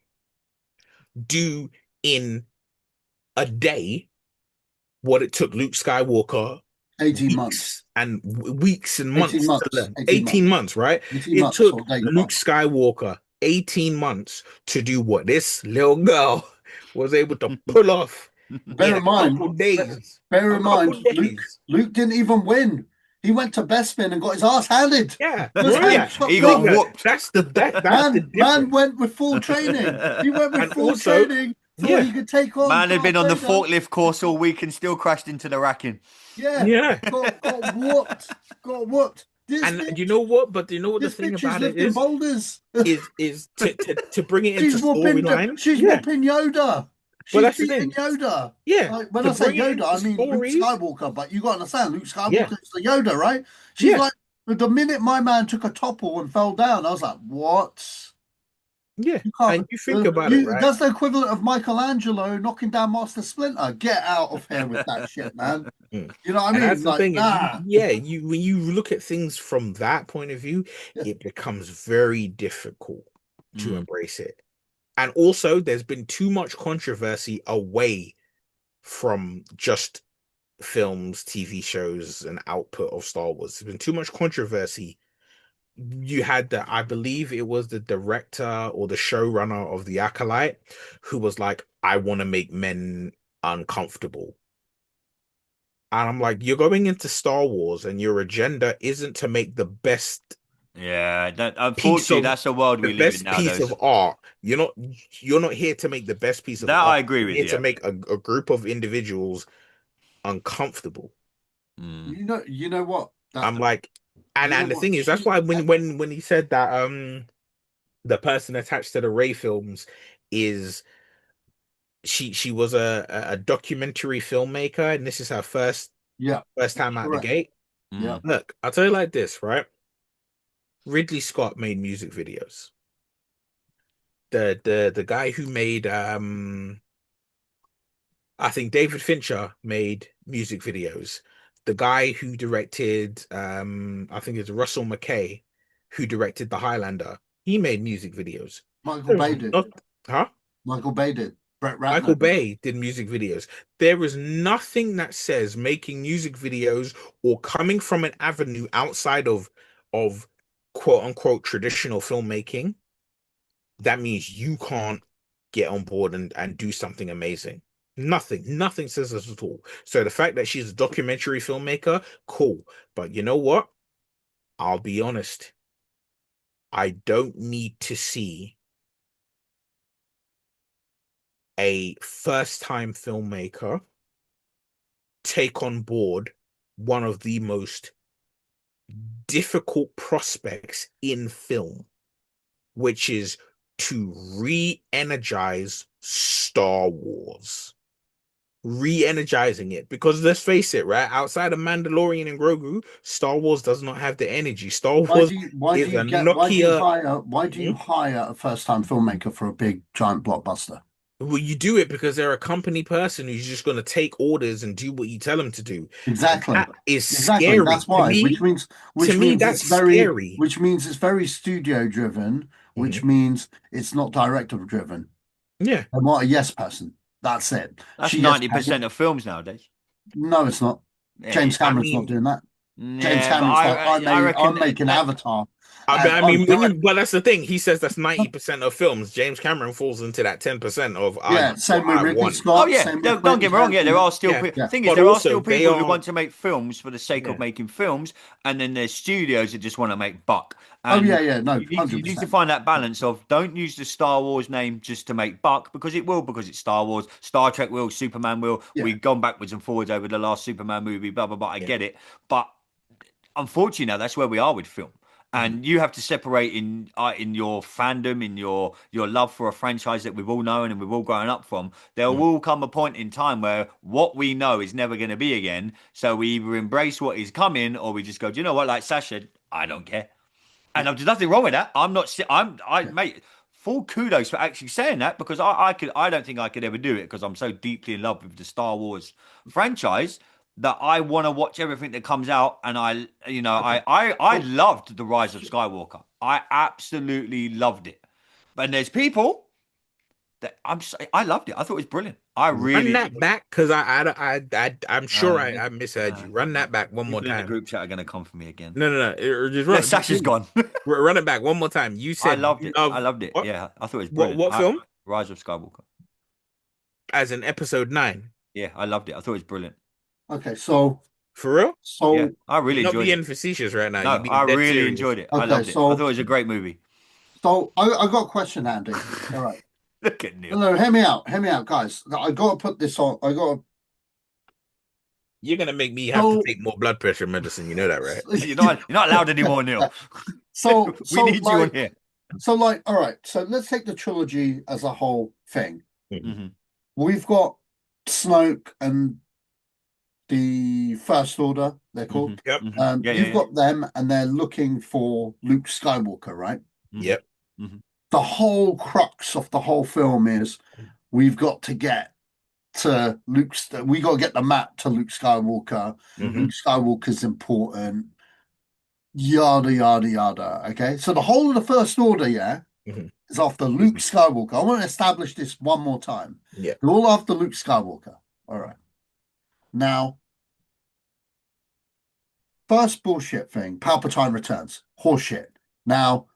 [SPEAKER 3] do in a day what it took Luke Skywalker
[SPEAKER 2] 18 months.
[SPEAKER 3] weeks and
[SPEAKER 2] 18
[SPEAKER 3] months to
[SPEAKER 2] months.
[SPEAKER 3] learn.
[SPEAKER 2] 18
[SPEAKER 3] 18
[SPEAKER 2] months.
[SPEAKER 3] months, right?
[SPEAKER 2] 18
[SPEAKER 3] It
[SPEAKER 2] months
[SPEAKER 3] took
[SPEAKER 2] or day
[SPEAKER 3] Luke
[SPEAKER 2] one.
[SPEAKER 3] Skywalker 18 months to do what this little girl was able to pull off in
[SPEAKER 2] Bear
[SPEAKER 3] a
[SPEAKER 2] in mind,
[SPEAKER 3] couple days.
[SPEAKER 2] bear
[SPEAKER 3] A
[SPEAKER 2] in
[SPEAKER 3] couple
[SPEAKER 2] mind,
[SPEAKER 3] days.
[SPEAKER 2] Luke didn't even win. He went to Bespin and got his ass handed.
[SPEAKER 3] Yeah,
[SPEAKER 2] Was
[SPEAKER 3] right.
[SPEAKER 2] handshot
[SPEAKER 1] He got
[SPEAKER 2] gun.
[SPEAKER 1] whooped.
[SPEAKER 3] That's the
[SPEAKER 2] Man
[SPEAKER 3] difference.
[SPEAKER 2] went with full training. He went with
[SPEAKER 3] And
[SPEAKER 2] full
[SPEAKER 3] also,
[SPEAKER 2] training so
[SPEAKER 3] yeah,
[SPEAKER 2] he could take on
[SPEAKER 1] Man had
[SPEAKER 2] Darth
[SPEAKER 1] been on the
[SPEAKER 2] Vader.
[SPEAKER 1] forklift course all week and still crashed into the racking.
[SPEAKER 2] Yeah,
[SPEAKER 3] yeah.
[SPEAKER 2] got whooped. Got whooped.
[SPEAKER 3] And you know what? But you know what the
[SPEAKER 2] This
[SPEAKER 3] thing
[SPEAKER 2] bitch is
[SPEAKER 3] about it
[SPEAKER 2] lifting boulders.
[SPEAKER 3] is to bring it into storyline.
[SPEAKER 2] She's
[SPEAKER 3] Yeah,
[SPEAKER 2] whooping Yoda.
[SPEAKER 3] but
[SPEAKER 2] She's
[SPEAKER 3] that's the
[SPEAKER 2] beating
[SPEAKER 3] thing.
[SPEAKER 2] Yoda.
[SPEAKER 3] Yeah,
[SPEAKER 2] Like when
[SPEAKER 3] to
[SPEAKER 2] I say
[SPEAKER 3] bring it
[SPEAKER 2] Yoda,
[SPEAKER 3] into
[SPEAKER 2] I mean Luke
[SPEAKER 3] stories.
[SPEAKER 2] Skywalker, but you got to understand Luke
[SPEAKER 3] Yeah,
[SPEAKER 2] Skywalker is the Yoda, right? She's
[SPEAKER 3] yeah,
[SPEAKER 2] like the minute my man took a topple and fell down, I was like, what?
[SPEAKER 3] yeah.
[SPEAKER 2] You
[SPEAKER 3] And
[SPEAKER 2] can't.
[SPEAKER 3] you think about it, right?
[SPEAKER 2] That's the equivalent of Michelangelo knocking down Master Splinter. Get out of here with that shit, man.
[SPEAKER 3] Mm.
[SPEAKER 2] You know what I
[SPEAKER 3] And
[SPEAKER 2] mean?
[SPEAKER 3] that's the
[SPEAKER 2] Like,
[SPEAKER 3] thing.
[SPEAKER 2] nah.
[SPEAKER 3] You when you look at things from that point of view,
[SPEAKER 2] Yeah.
[SPEAKER 3] it becomes very difficult to
[SPEAKER 1] Mm.
[SPEAKER 3] embrace it. And also, there's been too much controversy away from just films, TV shows, and output of Star Wars. There's been too much controversy. You had I believe it was the director or the showrunner of The Acolyte who was like, I want to make men uncomfortable. And I'm like, you're going into Star Wars and your agenda isn't to make
[SPEAKER 1] Yeah, that
[SPEAKER 3] piece
[SPEAKER 1] unfortunately
[SPEAKER 3] of
[SPEAKER 1] that's the world
[SPEAKER 3] the
[SPEAKER 1] we live in
[SPEAKER 3] best piece
[SPEAKER 1] nowadays.
[SPEAKER 3] of art. You're not here to make the best piece of
[SPEAKER 1] That
[SPEAKER 3] art.
[SPEAKER 1] I agree
[SPEAKER 3] You're
[SPEAKER 1] with
[SPEAKER 3] here
[SPEAKER 1] you.
[SPEAKER 3] to make a group of individuals uncomfortable.
[SPEAKER 1] Mm.
[SPEAKER 2] You know what?
[SPEAKER 3] I'm like, and
[SPEAKER 2] You know
[SPEAKER 3] and the
[SPEAKER 2] what?
[SPEAKER 3] thing is, that's why when he said that the person attached to the Ray films is she was a documentary filmmaker, and this is her
[SPEAKER 2] Yeah,
[SPEAKER 3] first time out the
[SPEAKER 2] correct.
[SPEAKER 3] gate.
[SPEAKER 2] Yeah,
[SPEAKER 1] Mm.
[SPEAKER 3] Look, I'll tell you like this, right? Ridley Scott made music videos. The guy who made I think David Fincher made music videos. The guy who directed I think it's Russell McKay who directed The Highlander. He made music videos.
[SPEAKER 2] Michael
[SPEAKER 3] There's
[SPEAKER 2] Bay did.
[SPEAKER 3] not, huh?
[SPEAKER 2] Michael Bay did. Brett
[SPEAKER 3] Michael
[SPEAKER 2] Ratner did.
[SPEAKER 3] Bay did music videos. There is nothing that says making music videos or coming from an avenue outside of quote unquote traditional filmmaking that means you can't get on board and do something amazing. Nothing says this at all. So the fact that she's a documentary filmmaker, cool. But you know what? I'll be honest. I don't need to see a first-time filmmaker take on board one of the most difficult prospects in film, which is to re-energize Star Wars. re-energizing it, because let's face it, right? Outside of Mandalorian and Grogu, Star Wars does not have the energy. Star
[SPEAKER 2] Why
[SPEAKER 3] Wars
[SPEAKER 2] do
[SPEAKER 3] is a Nokia.
[SPEAKER 2] why do you hire a first-time filmmaker for a big giant blockbuster?
[SPEAKER 3] Well, you do it because they're a company person who's just going to take orders and do what you tell them to do. And
[SPEAKER 2] Exactly.
[SPEAKER 3] that is
[SPEAKER 2] Exactly.
[SPEAKER 3] scary
[SPEAKER 2] That's why.
[SPEAKER 3] To me, that's scary.
[SPEAKER 2] Which means it's very studio driven, which means it's not director driven.
[SPEAKER 3] Yeah.
[SPEAKER 2] I'm not a yes person. That's it.
[SPEAKER 1] That's
[SPEAKER 2] She has
[SPEAKER 1] 90% of films nowadays.
[SPEAKER 2] No, it's not.
[SPEAKER 1] Yeah,
[SPEAKER 2] James
[SPEAKER 3] I
[SPEAKER 2] Cameron's not
[SPEAKER 3] mean,
[SPEAKER 2] doing that. James
[SPEAKER 1] yeah, but
[SPEAKER 2] Cameron's like,
[SPEAKER 1] I reckon
[SPEAKER 2] I'm making
[SPEAKER 1] that,
[SPEAKER 2] Avatar.
[SPEAKER 3] I
[SPEAKER 2] And
[SPEAKER 3] mean, but that's the thing. He says that's 90% of films. James Cameron falls into that 10% of
[SPEAKER 2] yeah,
[SPEAKER 3] what
[SPEAKER 2] same with
[SPEAKER 3] I
[SPEAKER 2] Ridley
[SPEAKER 3] want.
[SPEAKER 1] oh
[SPEAKER 2] Scott,
[SPEAKER 1] yeah,
[SPEAKER 2] same with
[SPEAKER 1] don't
[SPEAKER 2] Quentin
[SPEAKER 1] get me wrong. Yeah, there
[SPEAKER 2] Tarantino.
[SPEAKER 1] are still.
[SPEAKER 3] Yeah,
[SPEAKER 2] Yeah.
[SPEAKER 1] Thing is,
[SPEAKER 3] but
[SPEAKER 1] there are
[SPEAKER 3] also
[SPEAKER 1] still
[SPEAKER 3] they
[SPEAKER 1] people who
[SPEAKER 3] are.
[SPEAKER 1] want to make films for the sake
[SPEAKER 3] Yeah.
[SPEAKER 1] of making films, and then there's studios that just want to make buck.
[SPEAKER 2] Oh
[SPEAKER 1] And
[SPEAKER 2] yeah, no,
[SPEAKER 1] you need to
[SPEAKER 2] 100%.
[SPEAKER 1] find that balance of don't use the Star Wars name just to make buck, because it will, because it's Star Wars. Star Trek will, Superman will.
[SPEAKER 2] Yeah.
[SPEAKER 1] We've gone backwards and forwards over the last Superman movie. Blah blah blah. I
[SPEAKER 3] Yeah.
[SPEAKER 1] get it, but unfortunately now that's where we are with film, and you have to separate in your fandom, in your love for a franchise that we've all known and we've all grown up from. There will come a point in time where what we know is never going to be again, so we either embrace what is coming or we just go, do you know what, like Sasha, I don't care. And there's nothing wrong with that. I'm not mate, full kudos for actually saying that, because I don't think I could ever do it, because I'm so deeply in love with the Star Wars franchise that I want to watch everything that comes out. And I loved The Rise of Skywalker. I absolutely loved it. But there's people that I loved it. I thought it was brilliant. I
[SPEAKER 3] Run
[SPEAKER 1] really
[SPEAKER 3] that back, because I'm sure I misheard you. Run that back one more
[SPEAKER 1] people in the
[SPEAKER 3] time.
[SPEAKER 1] group chat are going to come for me again.
[SPEAKER 3] No. Just
[SPEAKER 1] Unless Sasha's gone.
[SPEAKER 3] run it back one more time. You
[SPEAKER 1] I
[SPEAKER 3] said
[SPEAKER 1] loved
[SPEAKER 3] you
[SPEAKER 1] it.
[SPEAKER 3] love
[SPEAKER 1] I loved it.
[SPEAKER 3] what?
[SPEAKER 1] Yeah, I thought it was brilliant.
[SPEAKER 3] What film?
[SPEAKER 1] Rise of Skywalker.
[SPEAKER 3] As in episode 9.
[SPEAKER 1] Yeah, I loved it. I thought it was brilliant.
[SPEAKER 2] Okay, so
[SPEAKER 3] For real?
[SPEAKER 1] Yeah, I really
[SPEAKER 3] You're not
[SPEAKER 1] enjoyed
[SPEAKER 3] being
[SPEAKER 1] it.
[SPEAKER 3] facetious right now.
[SPEAKER 1] No,
[SPEAKER 3] You're being
[SPEAKER 1] I
[SPEAKER 3] dead
[SPEAKER 1] really
[SPEAKER 3] serious.
[SPEAKER 1] enjoyed it. I
[SPEAKER 2] Okay,
[SPEAKER 1] loved it. I
[SPEAKER 2] so-
[SPEAKER 1] thought it was a great movie.
[SPEAKER 2] I got a question, Andy. All right.
[SPEAKER 1] Look at Neil.
[SPEAKER 2] No, hear me out, guys. I gotta put this on.
[SPEAKER 3] You're gonna make me have to take more blood pressure medicine. You know that, right?
[SPEAKER 1] You're not allowed anymore, Neil.
[SPEAKER 2] So
[SPEAKER 1] We need you on here.
[SPEAKER 2] So all right. So let's take the trilogy as a whole thing.
[SPEAKER 1] hmm
[SPEAKER 2] We've got Snoke and the First Order. They're called.
[SPEAKER 3] Yep.
[SPEAKER 1] Yeah,
[SPEAKER 2] You've got them, and they're looking for Luke Skywalker, right?
[SPEAKER 3] Yep.
[SPEAKER 2] The whole crux of the whole film is we've got to get to we got to get the map to Luke Skywalker. Luke Skywalker's important. Yada yada yada. Okay, so the whole of the First Order, is after Luke Skywalker. I want to establish this one more time.
[SPEAKER 3] Yeah.
[SPEAKER 2] They're all after Luke Skywalker. All right. Now, first bullshit thing, Palpatine returns. Horseshit. Now,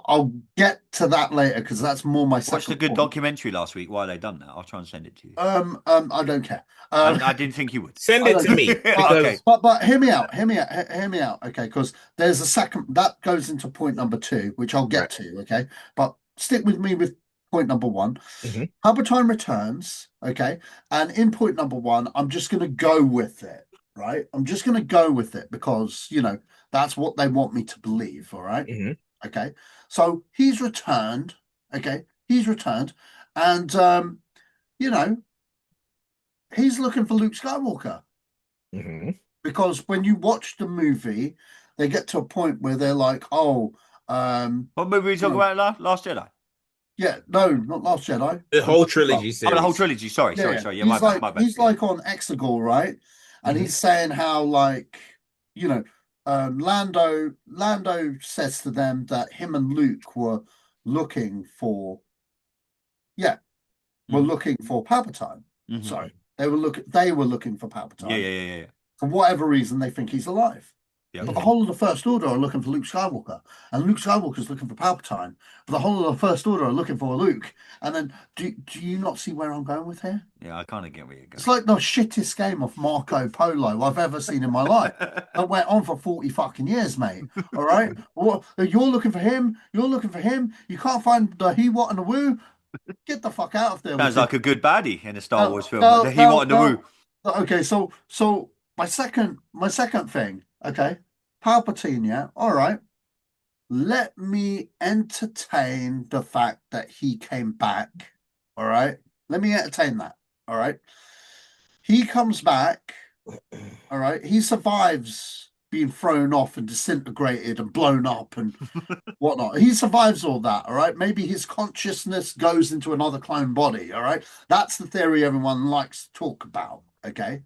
[SPEAKER 2] I'll get to that later because that's more my second
[SPEAKER 1] Watched a good
[SPEAKER 2] point.
[SPEAKER 1] documentary last week. Why they done that? I'll try and send it to you.
[SPEAKER 2] I don't care.
[SPEAKER 1] I didn't think you would.
[SPEAKER 3] Send it to me.
[SPEAKER 1] Okay.
[SPEAKER 2] But hear me out. Okay, because there's a second that goes into point number 2, which I'll get to. Okay, but stick with me with point number 1. Palpatine returns. Okay, and in point number 1, I'm just going to go with it. Right, I'm just going to go with it because that's what they want me to believe. All right. Okay, so he's returned. Okay, he's returned, and he's looking for Luke Skywalker. Because when you watch the movie, they get to a point where they're like, "Oh,
[SPEAKER 1] what movie were you talking about? Last Jedi.
[SPEAKER 2] Yeah, no, not Last Jedi.
[SPEAKER 3] The whole trilogy series.
[SPEAKER 1] Oh, the whole trilogy. Sorry. Yeah,
[SPEAKER 2] he's
[SPEAKER 1] my bad.
[SPEAKER 2] He's like on Exegol, right? And he's saying how, Lando says to them that him and Luke were looking for, looking for Palpatine. Sorry, they were looking for Palpatine.
[SPEAKER 1] Yeah.
[SPEAKER 2] For whatever reason, they think he's alive.
[SPEAKER 1] Yeah.
[SPEAKER 2] But the whole of the First Order are looking for Luke Skywalker, and Luke Skywalker's looking for Palpatine. But the whole of the First Order are looking for Luke. And then, do you not see where I'm going with here?
[SPEAKER 1] Yeah, I kind of get where you're going.
[SPEAKER 2] It's like the shittest game of Marco Polo I've ever seen in my life. That went on for 40 fucking years, mate. All right? Well, you're looking for him. You're looking for him. You can't find the he, what, and the woo. Get the fuck out of there.
[SPEAKER 1] Sounds like a good baddie in a Star Wars film.
[SPEAKER 2] No,
[SPEAKER 1] The he, what, and the woo.
[SPEAKER 2] Okay, so my second thing, okay, Palpatine, yeah, all right. Let me entertain the fact that he came back. All right. Let me entertain that. All right. He comes back. All right. He survives being thrown off and disintegrated and blown up and whatnot. He survives all that. All right. Maybe his consciousness goes into another clone body. All right. That's the theory everyone likes to talk about. Okay.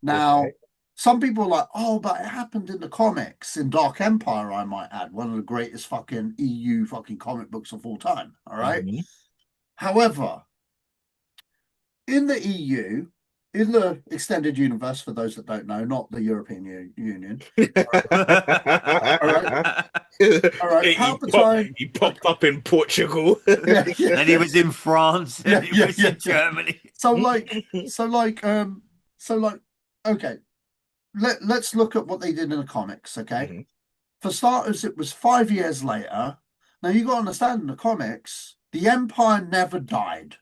[SPEAKER 2] Now,
[SPEAKER 3] Okay.
[SPEAKER 2] some people are like, oh, but it happened in the comics, in Dark Empire, I might add, one of the greatest fucking EU fucking comic books of all time. All right.
[SPEAKER 3] Mhm.
[SPEAKER 2] However, in the EU, in the extended universe, for those that don't know, not the European Union. All right. All right. Palpatine.
[SPEAKER 3] He popped up in Portugal.
[SPEAKER 2] Yeah, yeah.
[SPEAKER 1] And he was in France, and he was in Germany.
[SPEAKER 2] So like, okay. Let's look at what they did in the comics, okay?
[SPEAKER 3] Mhm.
[SPEAKER 2] For starters, it was 5 years later. Now you got to understand, in the comics, the Empire never died.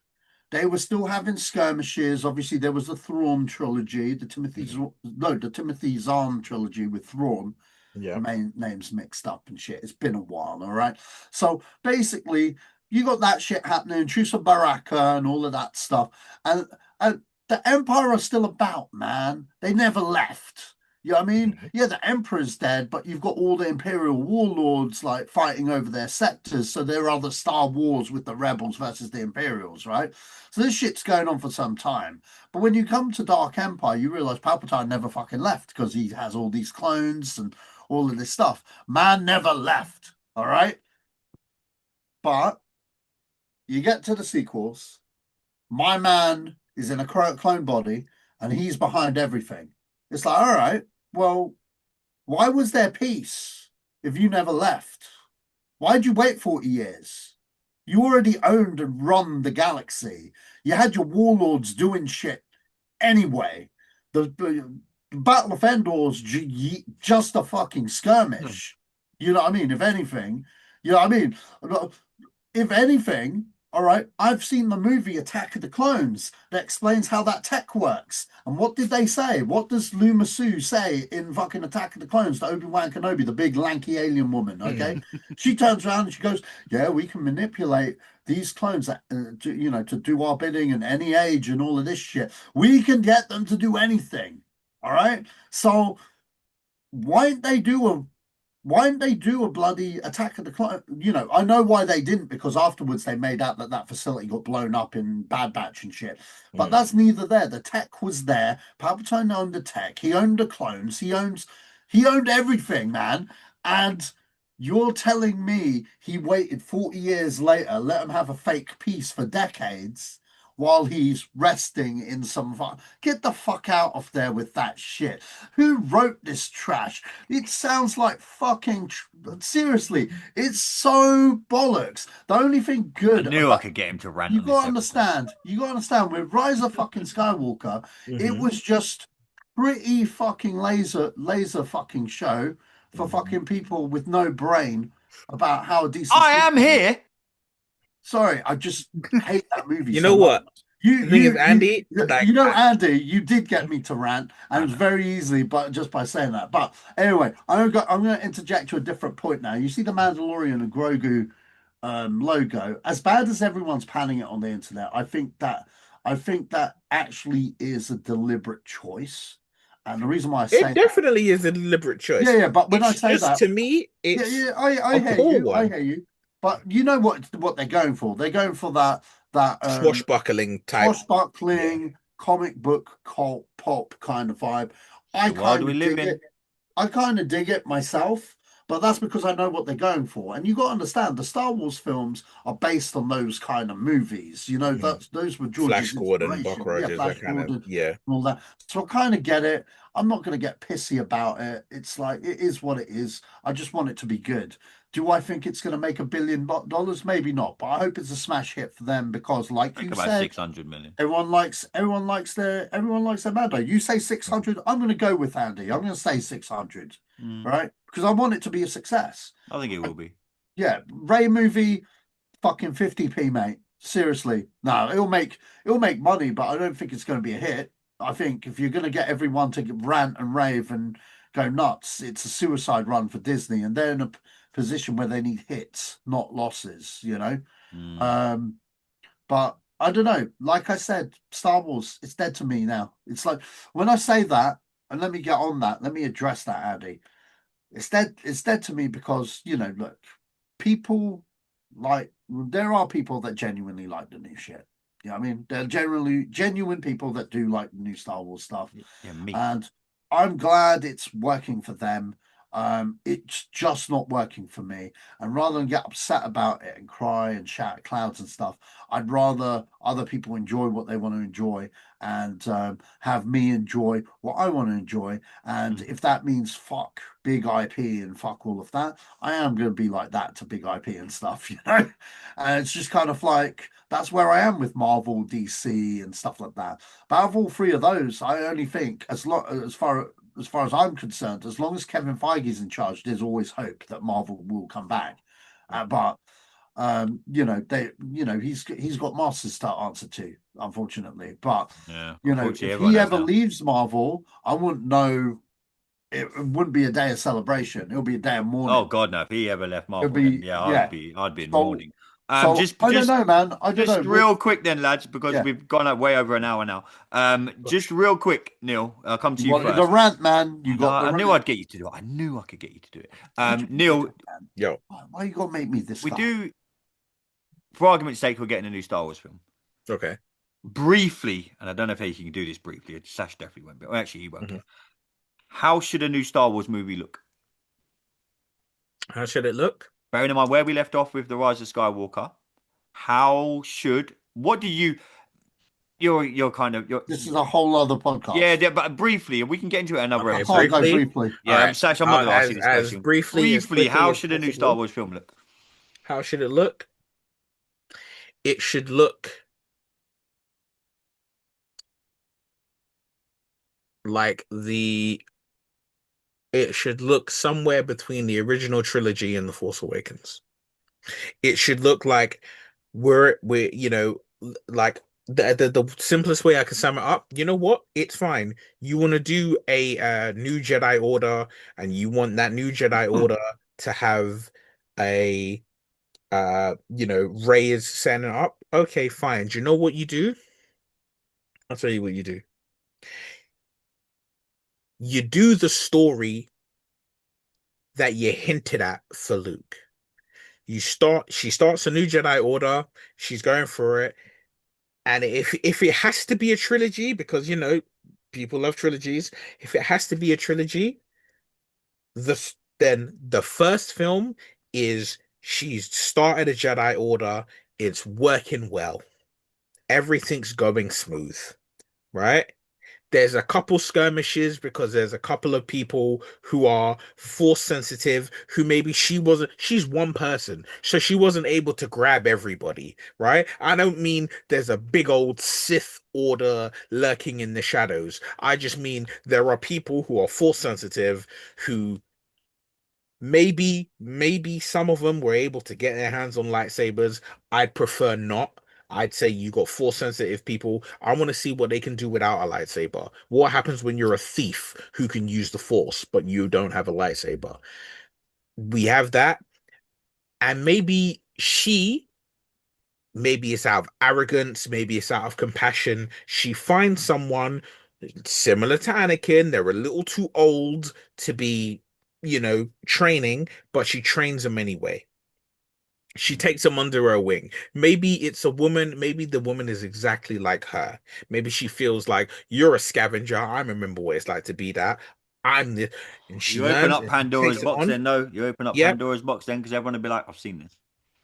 [SPEAKER 2] They were still having skirmishes. Obviously, there was the Thrawn trilogy, the Timothy Zahn trilogy with Thrawn.
[SPEAKER 3] Yeah.
[SPEAKER 2] The main names mixed up and shit. It's been a while, all right? So basically, you got that shit happening, Truce of Baraka and all of that stuff. And the Empire are still about, man. They never left. You know what I mean?
[SPEAKER 3] Mhm.
[SPEAKER 2] Yeah, the Emperor's dead, but you've got all the Imperial warlords like fighting over their sectors. So there are the Star Wars with the rebels versus the Imperials, right? So this shit's going on for some time. But when you come to Dark Empire, you realize Palpatine never fucking left because he has all these clones and all of this stuff. Man never left, all right? But you get to the sequels, my man is in a clone body and he's behind everything. It's like, all right, well, why was there peace if you never left? Why'd you wait 40 years? You already owned and run the galaxy. You had your warlords doing shit anyway. The Battle of Endor's just a fucking skirmish. You know what I mean? If anything, you know what I mean? If anything, all right, I've seen the movie Attack of the Clones that explains how that tech works. And what did they say? What does Luma Sue say in fucking Attack of the Clones to Obi-Wan Kenobi, the big lanky alien woman? Okay, she turns around and she goes, "Yeah, we can manipulate these clones, to do our bidding in any age and all of this shit. We can get them to do anything." All right, so why didn't they do a bloody Attack of the Clones? I know why they didn't, because afterwards they made out that facility got blown up in Bad Batch and shit. But that's neither there. The tech was there. Palpatine owned the tech. He owned the clones. He owned everything, man. And you're telling me he waited 40 years later, let him have a fake peace for decades while he's resting in some get the fuck out of there with that shit. Who wrote this trash? It sounds like fucking seriously, it's so bollocks. The only thing
[SPEAKER 1] I
[SPEAKER 2] good
[SPEAKER 1] knew I could get him to rant.
[SPEAKER 2] you gotta understand, with Rise of fucking Skywalker, it was just pretty fucking laser fucking show for fucking people with no brain about how a decent
[SPEAKER 1] I am here.
[SPEAKER 2] Sorry, I just hate that movie.
[SPEAKER 3] You know what? The thing is, Andy,
[SPEAKER 2] Andy, you did get me to rant, and it was very easily, but just by saying that. But anyway, I'm going to interject to a different point now. You see the Mandalorian and Grogu logo. As bad as everyone's panning it on the internet, I think that actually is a deliberate choice. And the reason why I say
[SPEAKER 3] it definitely is a deliberate choice.
[SPEAKER 2] Yeah, but when
[SPEAKER 3] it's
[SPEAKER 2] I say
[SPEAKER 3] just,
[SPEAKER 2] that,
[SPEAKER 3] to me, it's
[SPEAKER 2] I hear you. I hear you. But you know what they're going for? They're going for that
[SPEAKER 3] swashbuckling type,
[SPEAKER 2] comic book cult pop kind of vibe. I
[SPEAKER 1] kind of dig it.
[SPEAKER 2] I kind of dig it myself, but that's because I know what they're going for. And you got to understand, the Star Wars films are based on those kind of movies. You know, those were George's
[SPEAKER 3] Flash Gordon, Buck Rogers,
[SPEAKER 2] Flash
[SPEAKER 3] that kind
[SPEAKER 2] Gordon,
[SPEAKER 3] of, yeah,
[SPEAKER 2] and all that. So I kind of get it. I'm not going to get pissy about it. It's like, it is what it is. I just want it to be good. Do I think it's going to make $1 billion? Maybe not, but I hope it's a smash hit for them because, like you
[SPEAKER 1] about
[SPEAKER 2] said,
[SPEAKER 1] 600 million.
[SPEAKER 2] Everyone likes their Mando. You say 600, I'm going to go with Andy. I'm going to say 600, right? Because I want it to be a success.
[SPEAKER 1] I think it will be.
[SPEAKER 2] Yeah, Ray movie, fucking 50p, mate. Seriously, no, it'll make money, but I don't think it's going to be a hit. I think if you're going to get everyone to rant and rave and go nuts, it's a suicide run for Disney, and they're in a position where they need hits, not losses. But I don't know. Like I said, Star Wars, it's dead to me now. It's like when I say that, and let me get on that, let me address that, Andy. It's dead to me because, look, people there are people that genuinely like the new shit. Yeah, I mean, they're generally genuine people that do like the new Star Wars stuff.
[SPEAKER 1] Yeah, me.
[SPEAKER 2] And I'm glad it's working for them. It's just not working for me. And rather than get upset about it and cry and shout at clouds and stuff, I'd rather other people enjoy what they want to enjoy and have me enjoy what I want to enjoy. And if that means fuck big IP and fuck all of that, I am going to be like that to big IP and stuff, And it's just kind of like that's where I am with Marvel, DC, and stuff like that. But out of all three of those, I only think as far as I'm concerned, as long as Kevin Feige's in charge, there's always hope that Marvel will come back. But he's got masters to answer to, unfortunately. But
[SPEAKER 1] Yeah,
[SPEAKER 2] if
[SPEAKER 1] everyone
[SPEAKER 2] he
[SPEAKER 1] has
[SPEAKER 2] ever
[SPEAKER 1] now.
[SPEAKER 2] leaves Marvel, I wouldn't know. It wouldn't be a day of celebration. It'll be a day of
[SPEAKER 1] Oh
[SPEAKER 2] mourning.
[SPEAKER 1] God, no! If he ever left
[SPEAKER 2] It'll
[SPEAKER 1] Marvel, then
[SPEAKER 2] be
[SPEAKER 1] yeah,
[SPEAKER 2] yeah.
[SPEAKER 1] I'd be in
[SPEAKER 2] So
[SPEAKER 1] mourning.
[SPEAKER 2] so I don't know, man. I don't
[SPEAKER 1] Just
[SPEAKER 2] know.
[SPEAKER 1] real quick then, lads, because
[SPEAKER 2] Yeah,
[SPEAKER 1] we've gone up way over an hour now. Just real quick, Neil, I'll come to
[SPEAKER 2] you
[SPEAKER 1] you
[SPEAKER 2] wanted the
[SPEAKER 1] first.
[SPEAKER 2] rant, man. You
[SPEAKER 1] I know,
[SPEAKER 2] got the
[SPEAKER 1] I knew
[SPEAKER 2] rant.
[SPEAKER 1] I'd get you to do it. I knew I could get you to do it.
[SPEAKER 2] What do you mean you
[SPEAKER 1] Neil,
[SPEAKER 2] don't, man?
[SPEAKER 3] Yo,
[SPEAKER 2] Why you gotta make me this
[SPEAKER 1] we
[SPEAKER 2] guy?
[SPEAKER 1] do, for argument's sake, we're getting a new Star Wars film.
[SPEAKER 3] okay.
[SPEAKER 1] Briefly, and I don't know if he can do this briefly. Sash definitely won't be. Well, actually, he won't
[SPEAKER 3] Mhm.
[SPEAKER 1] care. How should a new Star Wars movie look?
[SPEAKER 3] How should it look?
[SPEAKER 1] Bearing in mind where we left off with the Rise of Skywalker, what do you? You're kind of
[SPEAKER 2] This is a whole other podcast.
[SPEAKER 1] but briefly, we can get into it another
[SPEAKER 2] I
[SPEAKER 3] Okay,
[SPEAKER 2] can't
[SPEAKER 1] episode.
[SPEAKER 2] go
[SPEAKER 3] briefly.
[SPEAKER 2] briefly.
[SPEAKER 3] All right.
[SPEAKER 1] Sash, I'm not going to ask you this
[SPEAKER 3] As
[SPEAKER 1] question.
[SPEAKER 3] briefly as
[SPEAKER 1] Briefly,
[SPEAKER 3] quickly
[SPEAKER 1] how
[SPEAKER 3] as
[SPEAKER 1] should a new Star
[SPEAKER 3] possible.
[SPEAKER 1] Wars film look?
[SPEAKER 3] How should it look? It should look like the. It should look somewhere between the original trilogy and the Force Awakens. It should look like we're like the simplest way I can sum it up. You know what? It's fine. You want to do a new Jedi Order, and you want that new Jedi Order to have a Rey is setting it up. Okay, fine. Do you know what you do? I'll tell you what you do. You do the story that you hinted at for Luke. She starts a new Jedi Order. She's going for it. And if it has to be a trilogy, because people love trilogies, if it has to be a trilogy, then the first film is she's started a Jedi Order, it's working well, everything's going smooth, right? There's a couple skirmishes because there's a couple of people who are force sensitive, who maybe she's one person, so she wasn't able to grab everybody, right? I don't mean there's a big old Sith order lurking in the shadows. I just mean there are people who are force sensitive who maybe some of them were able to get their hands on lightsabers. I'd prefer not. I'd say you got force sensitive people. I want to see what they can do without a lightsaber. What happens when you're a thief who can use the force, but you don't have a lightsaber? We have that. And maybe it's out of arrogance, maybe it's out of compassion. She finds someone similar to Anakin. They're a little too old to be, training, but she trains them anyway. She takes them under her wing. Maybe it's a woman. Maybe the woman is exactly like her. Maybe she feels like you're a scavenger. I remember what it's like to be that. I'm the, and she
[SPEAKER 1] You open
[SPEAKER 3] learns
[SPEAKER 1] up
[SPEAKER 3] and she
[SPEAKER 1] Pandora's
[SPEAKER 3] takes it
[SPEAKER 1] box,
[SPEAKER 3] on.
[SPEAKER 1] then no, you open up
[SPEAKER 3] Yep.
[SPEAKER 1] Pandora's box, then because everyone will be like, "I've seen this."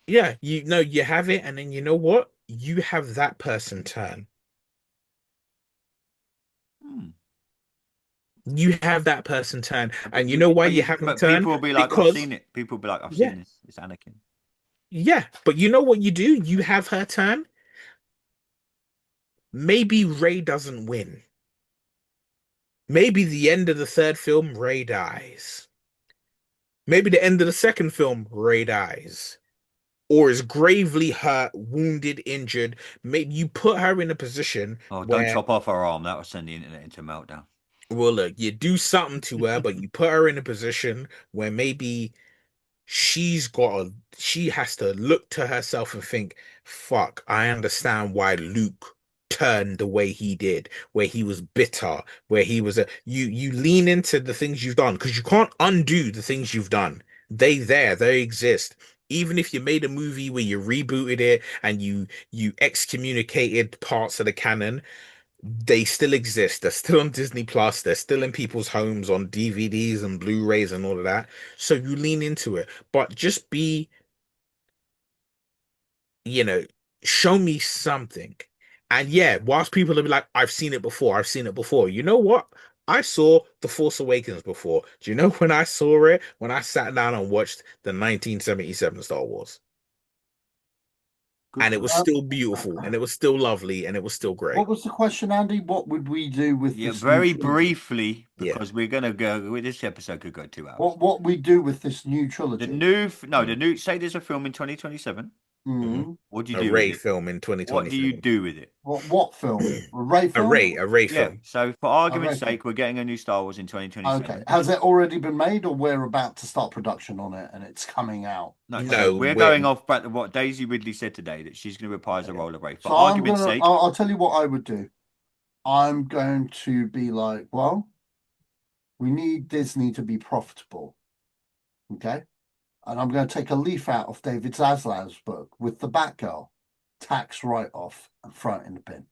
[SPEAKER 3] Yeah. You have it, and then you know what? You have that person turn.
[SPEAKER 1] Hmm.
[SPEAKER 3] You have that person turn,
[SPEAKER 1] But
[SPEAKER 3] and you know why you have them
[SPEAKER 1] but
[SPEAKER 3] turn?
[SPEAKER 1] people will be like, "I've
[SPEAKER 3] Because
[SPEAKER 1] seen it." People will be like, "I've
[SPEAKER 3] yeah,
[SPEAKER 1] seen this." It's Anakin.
[SPEAKER 3] yeah. But you know what you do? You have her turn. Maybe Ray doesn't win. Maybe the end of the third film, Ray dies. Maybe the end of the second film, Ray dies. Or is gravely hurt, wounded, injured. Maybe you put her in a position
[SPEAKER 1] Oh, don't
[SPEAKER 3] where,
[SPEAKER 1] chop off her arm. That will send the internet into meltdown.
[SPEAKER 3] well, look, you do something to her, but you put her in a position where maybe she has to look to herself and think, fuck, I understand why Luke turned the way he did, where he was bitter, where he was you lean into the things you've done because you can't undo the things you've done. They exist. Even if you made a movie where you rebooted it and you excommunicated parts of the canon, they still exist. They're still on Disney Plus. They're still in people's homes on DVDs and Blu-rays and all of that. So you lean into it, but just be, you know, show me something. And yeah, whilst people will be like, I've seen it before, I've seen it before. You know what? I saw The Force Awakens before. Do you know when I saw it? When I sat down and watched the 1977 Star Wars.
[SPEAKER 1] Good
[SPEAKER 3] And it
[SPEAKER 1] point.
[SPEAKER 3] was still beautiful, and it was still lovely, and it was still great.
[SPEAKER 2] What was the question, Andy? What would we do with
[SPEAKER 1] Yeah,
[SPEAKER 2] this new
[SPEAKER 1] very
[SPEAKER 2] trilogy?
[SPEAKER 1] briefly,
[SPEAKER 3] Yeah.
[SPEAKER 1] because we're gonna go. This episode could go 2 hours.
[SPEAKER 2] What we do with this new
[SPEAKER 1] The
[SPEAKER 2] trilogy?
[SPEAKER 1] the new. Say there's a film in 2027.
[SPEAKER 2] Mm.
[SPEAKER 1] What do you
[SPEAKER 3] A
[SPEAKER 1] do
[SPEAKER 3] Ray
[SPEAKER 1] with it?
[SPEAKER 3] film in
[SPEAKER 1] What do you
[SPEAKER 3] 2027.
[SPEAKER 1] do with it?
[SPEAKER 2] What film? A Ray
[SPEAKER 3] A
[SPEAKER 2] film?
[SPEAKER 3] Ray
[SPEAKER 1] Yeah.
[SPEAKER 3] film.
[SPEAKER 1] So for
[SPEAKER 2] A
[SPEAKER 1] argument's
[SPEAKER 2] Ray film.
[SPEAKER 1] sake, we're getting a new Star Wars in 2027.
[SPEAKER 2] Okay. Has it already been made, or we're about to start production on it and it's coming out?
[SPEAKER 1] No,
[SPEAKER 3] No,
[SPEAKER 1] so we're
[SPEAKER 3] we're-
[SPEAKER 1] going off back to what Daisy Ridley said today, that she's going to reprise the role of Ray. For
[SPEAKER 2] So I'm
[SPEAKER 1] argument's
[SPEAKER 2] gonna.
[SPEAKER 1] sake,
[SPEAKER 2] I'll tell you what I would do. I'm going to be like, well, we need Disney to be profitable. Okay. And I'm going to take a leaf out of David Zaslav's book with the Batgirl, tax write-off, and throw it in the bin.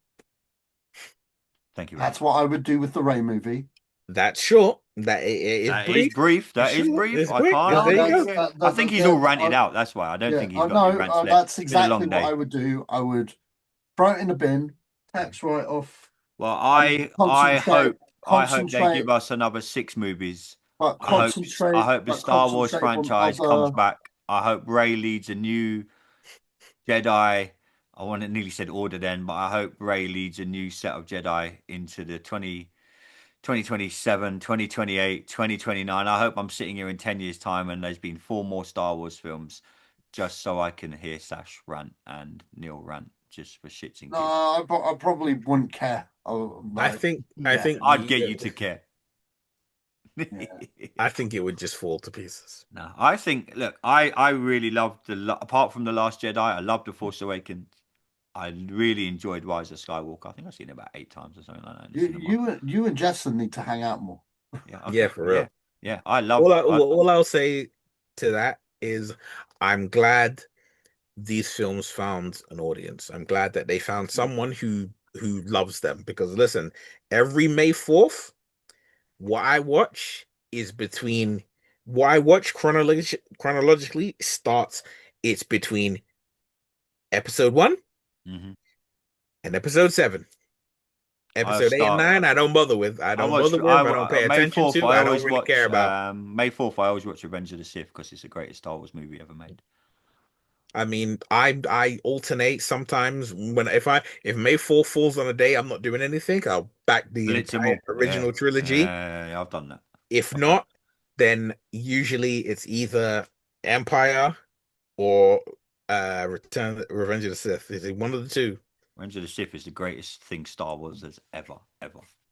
[SPEAKER 1] thank you.
[SPEAKER 2] That's what I would do with the Ray movie.
[SPEAKER 3] That's short. That it is
[SPEAKER 1] That
[SPEAKER 3] brief.
[SPEAKER 1] is brief. That
[SPEAKER 3] It's
[SPEAKER 1] is
[SPEAKER 3] short.
[SPEAKER 1] brief.
[SPEAKER 3] It's
[SPEAKER 1] I
[SPEAKER 3] quick.
[SPEAKER 1] can't.
[SPEAKER 3] There you
[SPEAKER 1] argue
[SPEAKER 3] go.
[SPEAKER 1] with it. I think he's all ranted out. That's why I don't think he's got any rants left.
[SPEAKER 2] That's
[SPEAKER 1] It's been a
[SPEAKER 2] exactly
[SPEAKER 1] long
[SPEAKER 2] what
[SPEAKER 1] day.
[SPEAKER 2] I would do. I would throw it in the bin, tax write-off.
[SPEAKER 1] Well,
[SPEAKER 2] and
[SPEAKER 1] I hope they
[SPEAKER 2] concentrate-
[SPEAKER 1] give us another 6 movies.
[SPEAKER 2] But concentrate.
[SPEAKER 1] I hope the
[SPEAKER 2] but
[SPEAKER 1] Star Wars
[SPEAKER 2] concentrate on
[SPEAKER 1] franchise comes
[SPEAKER 2] other-
[SPEAKER 1] back. I hope Ray leads a new Jedi. I want to nearly said order then, but I hope Ray leads a new set of Jedi into the 2027, 2028, 2029. I hope I'm sitting here in 10 years' time and there's been 4 more Star Wars films just so I can hear Sash rant and Neil rant just for shits and
[SPEAKER 2] No,
[SPEAKER 1] gigs.
[SPEAKER 2] I probably wouldn't care.
[SPEAKER 3] I think
[SPEAKER 1] I'd get you to care.
[SPEAKER 3] I think it would just fall to pieces.
[SPEAKER 1] No, I think, look, I really loved apart from The Last Jedi, I loved The Force Awakens. I really enjoyed Rise of Skywalker. I think I've seen it about 8 times or something like that. in the cinema.
[SPEAKER 2] You and Justin need to hang out more.
[SPEAKER 1] Yeah,
[SPEAKER 3] Yeah, for real.
[SPEAKER 1] Yeah, I love
[SPEAKER 3] All I'll say to that is I'm glad these films found an audience. I'm glad that they found someone who loves them, because listen, every May 4th, what I watch is between what I watch chronologically starts, it's between episode 1
[SPEAKER 1] Mhm.
[SPEAKER 3] and episode 7. Episode 8 and 9, I don't bother with. I don't bother with. I don't pay
[SPEAKER 1] May
[SPEAKER 3] attention
[SPEAKER 1] 4th,
[SPEAKER 3] to. I don't really care about.
[SPEAKER 1] May 4th, I always watch Revenge of the Sith because it's the greatest Star Wars movie ever made.
[SPEAKER 3] I mean, I alternate sometimes when if May 4th falls on a day I'm not doing anything, I'll back the
[SPEAKER 1] Blitz 'em
[SPEAKER 3] entire
[SPEAKER 1] all.
[SPEAKER 3] original trilogy.
[SPEAKER 1] Yeah, I've done that.
[SPEAKER 3] If not, then usually it's either Empire or Revenge of the Sith. Is it one of the two?
[SPEAKER 1] Revenge of the Sith is the greatest thing Star Wars has ever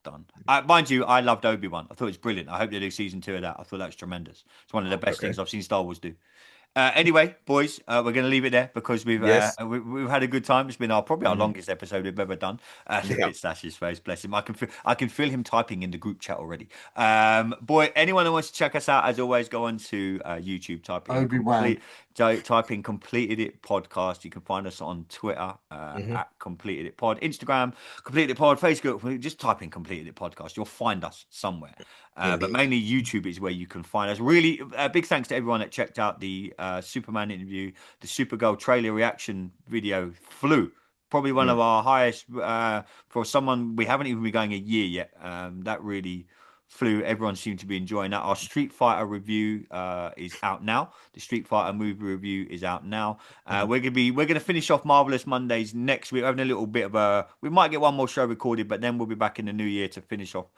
[SPEAKER 1] done. Mind you, I loved Obi-Wan. I thought it was brilliant. I hope they do season 2 of that. I thought that was tremendous. It's one of the best things I've seen Star Wars do. Anyway, boys, we're going to leave it there because we've had a good time. It's been probably our longest episode we've ever done. Look at Sash's face, bless him. I can feel him typing in the group chat already. Boy, anyone who wants to check us out, as always, go on to YouTube, type in Completed It Podcast. You can find us on Twitter at Completed It Pod, Instagram Completed It Pod, Facebook. Just type in Completed It Podcast. You'll find us somewhere. But mainly YouTube is where you can find us. Really, big thanks to everyone that checked out the Superman interview, the Supergirl trailer reaction video. Flew. Probably one of our highest for someone. We haven't even been going a year yet. That really flew. Everyone seemed to be enjoying that. Our Street Fighter review is out now. The Street Fighter movie review is out now. We're gonna finish off Marvelous Mondays next week. We're having a little bit of we might get one more show recorded, but then we'll be back in the new year to finish off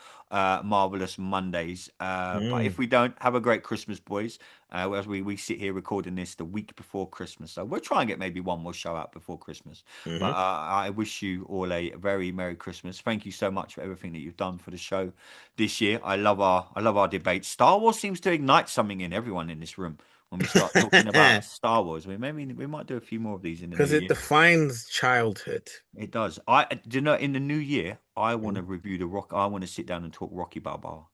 [SPEAKER 1] Marvelous Mondays. But if we don't, have a great Christmas, boys. As we sit here recording this the week before Christmas, so we'll try and get maybe one more show out before Christmas. But I wish you all a very Merry Christmas. Thank you so much for everything that you've done for the show this year. I love our debates. Star Wars seems to ignite something in everyone in this room, when we start talking about Star Wars. We might do a few more of these in the new
[SPEAKER 3] Because it
[SPEAKER 1] year.
[SPEAKER 3] defines childhood.
[SPEAKER 1] It does. Do you know, in the new year, I want to review the Rock. I want to sit down and talk Rocky Balboa.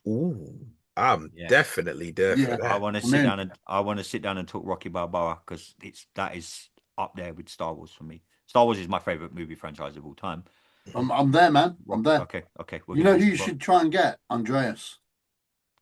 [SPEAKER 3] Ooh, I'm
[SPEAKER 1] Yeah.
[SPEAKER 3] definitely there
[SPEAKER 2] Yeah.
[SPEAKER 3] for
[SPEAKER 1] I
[SPEAKER 3] that.
[SPEAKER 1] want to sit down and talk Rocky Balboa because that is up there with Star Wars for me. Star Wars is my favorite movie franchise of all time.
[SPEAKER 2] I'm there, man. I'm there.
[SPEAKER 1] Okay. We're
[SPEAKER 2] You
[SPEAKER 1] gonna
[SPEAKER 2] know
[SPEAKER 1] do
[SPEAKER 2] who you
[SPEAKER 1] some-
[SPEAKER 2] should try and get? Andreas.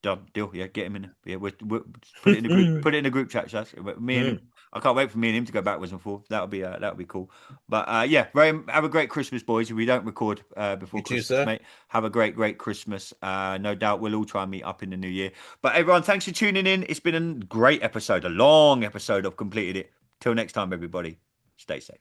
[SPEAKER 1] Done deal. Yeah, get him in. Yeah, we'll put it in the group. Put it in the group chat. Shaz. Me and him. I can't wait for me and him to go backwards and forth. That'll be cool. But yeah, have a great Christmas, boys. If we don't record before
[SPEAKER 3] You too,
[SPEAKER 1] Christmas,
[SPEAKER 3] sir.
[SPEAKER 1] mate, have a great Christmas. No doubt we'll all try and meet up in the new year. But everyone, thanks for tuning in. It's been a great episode, a long episode of Completed It. Till next time, everybody, stay safe.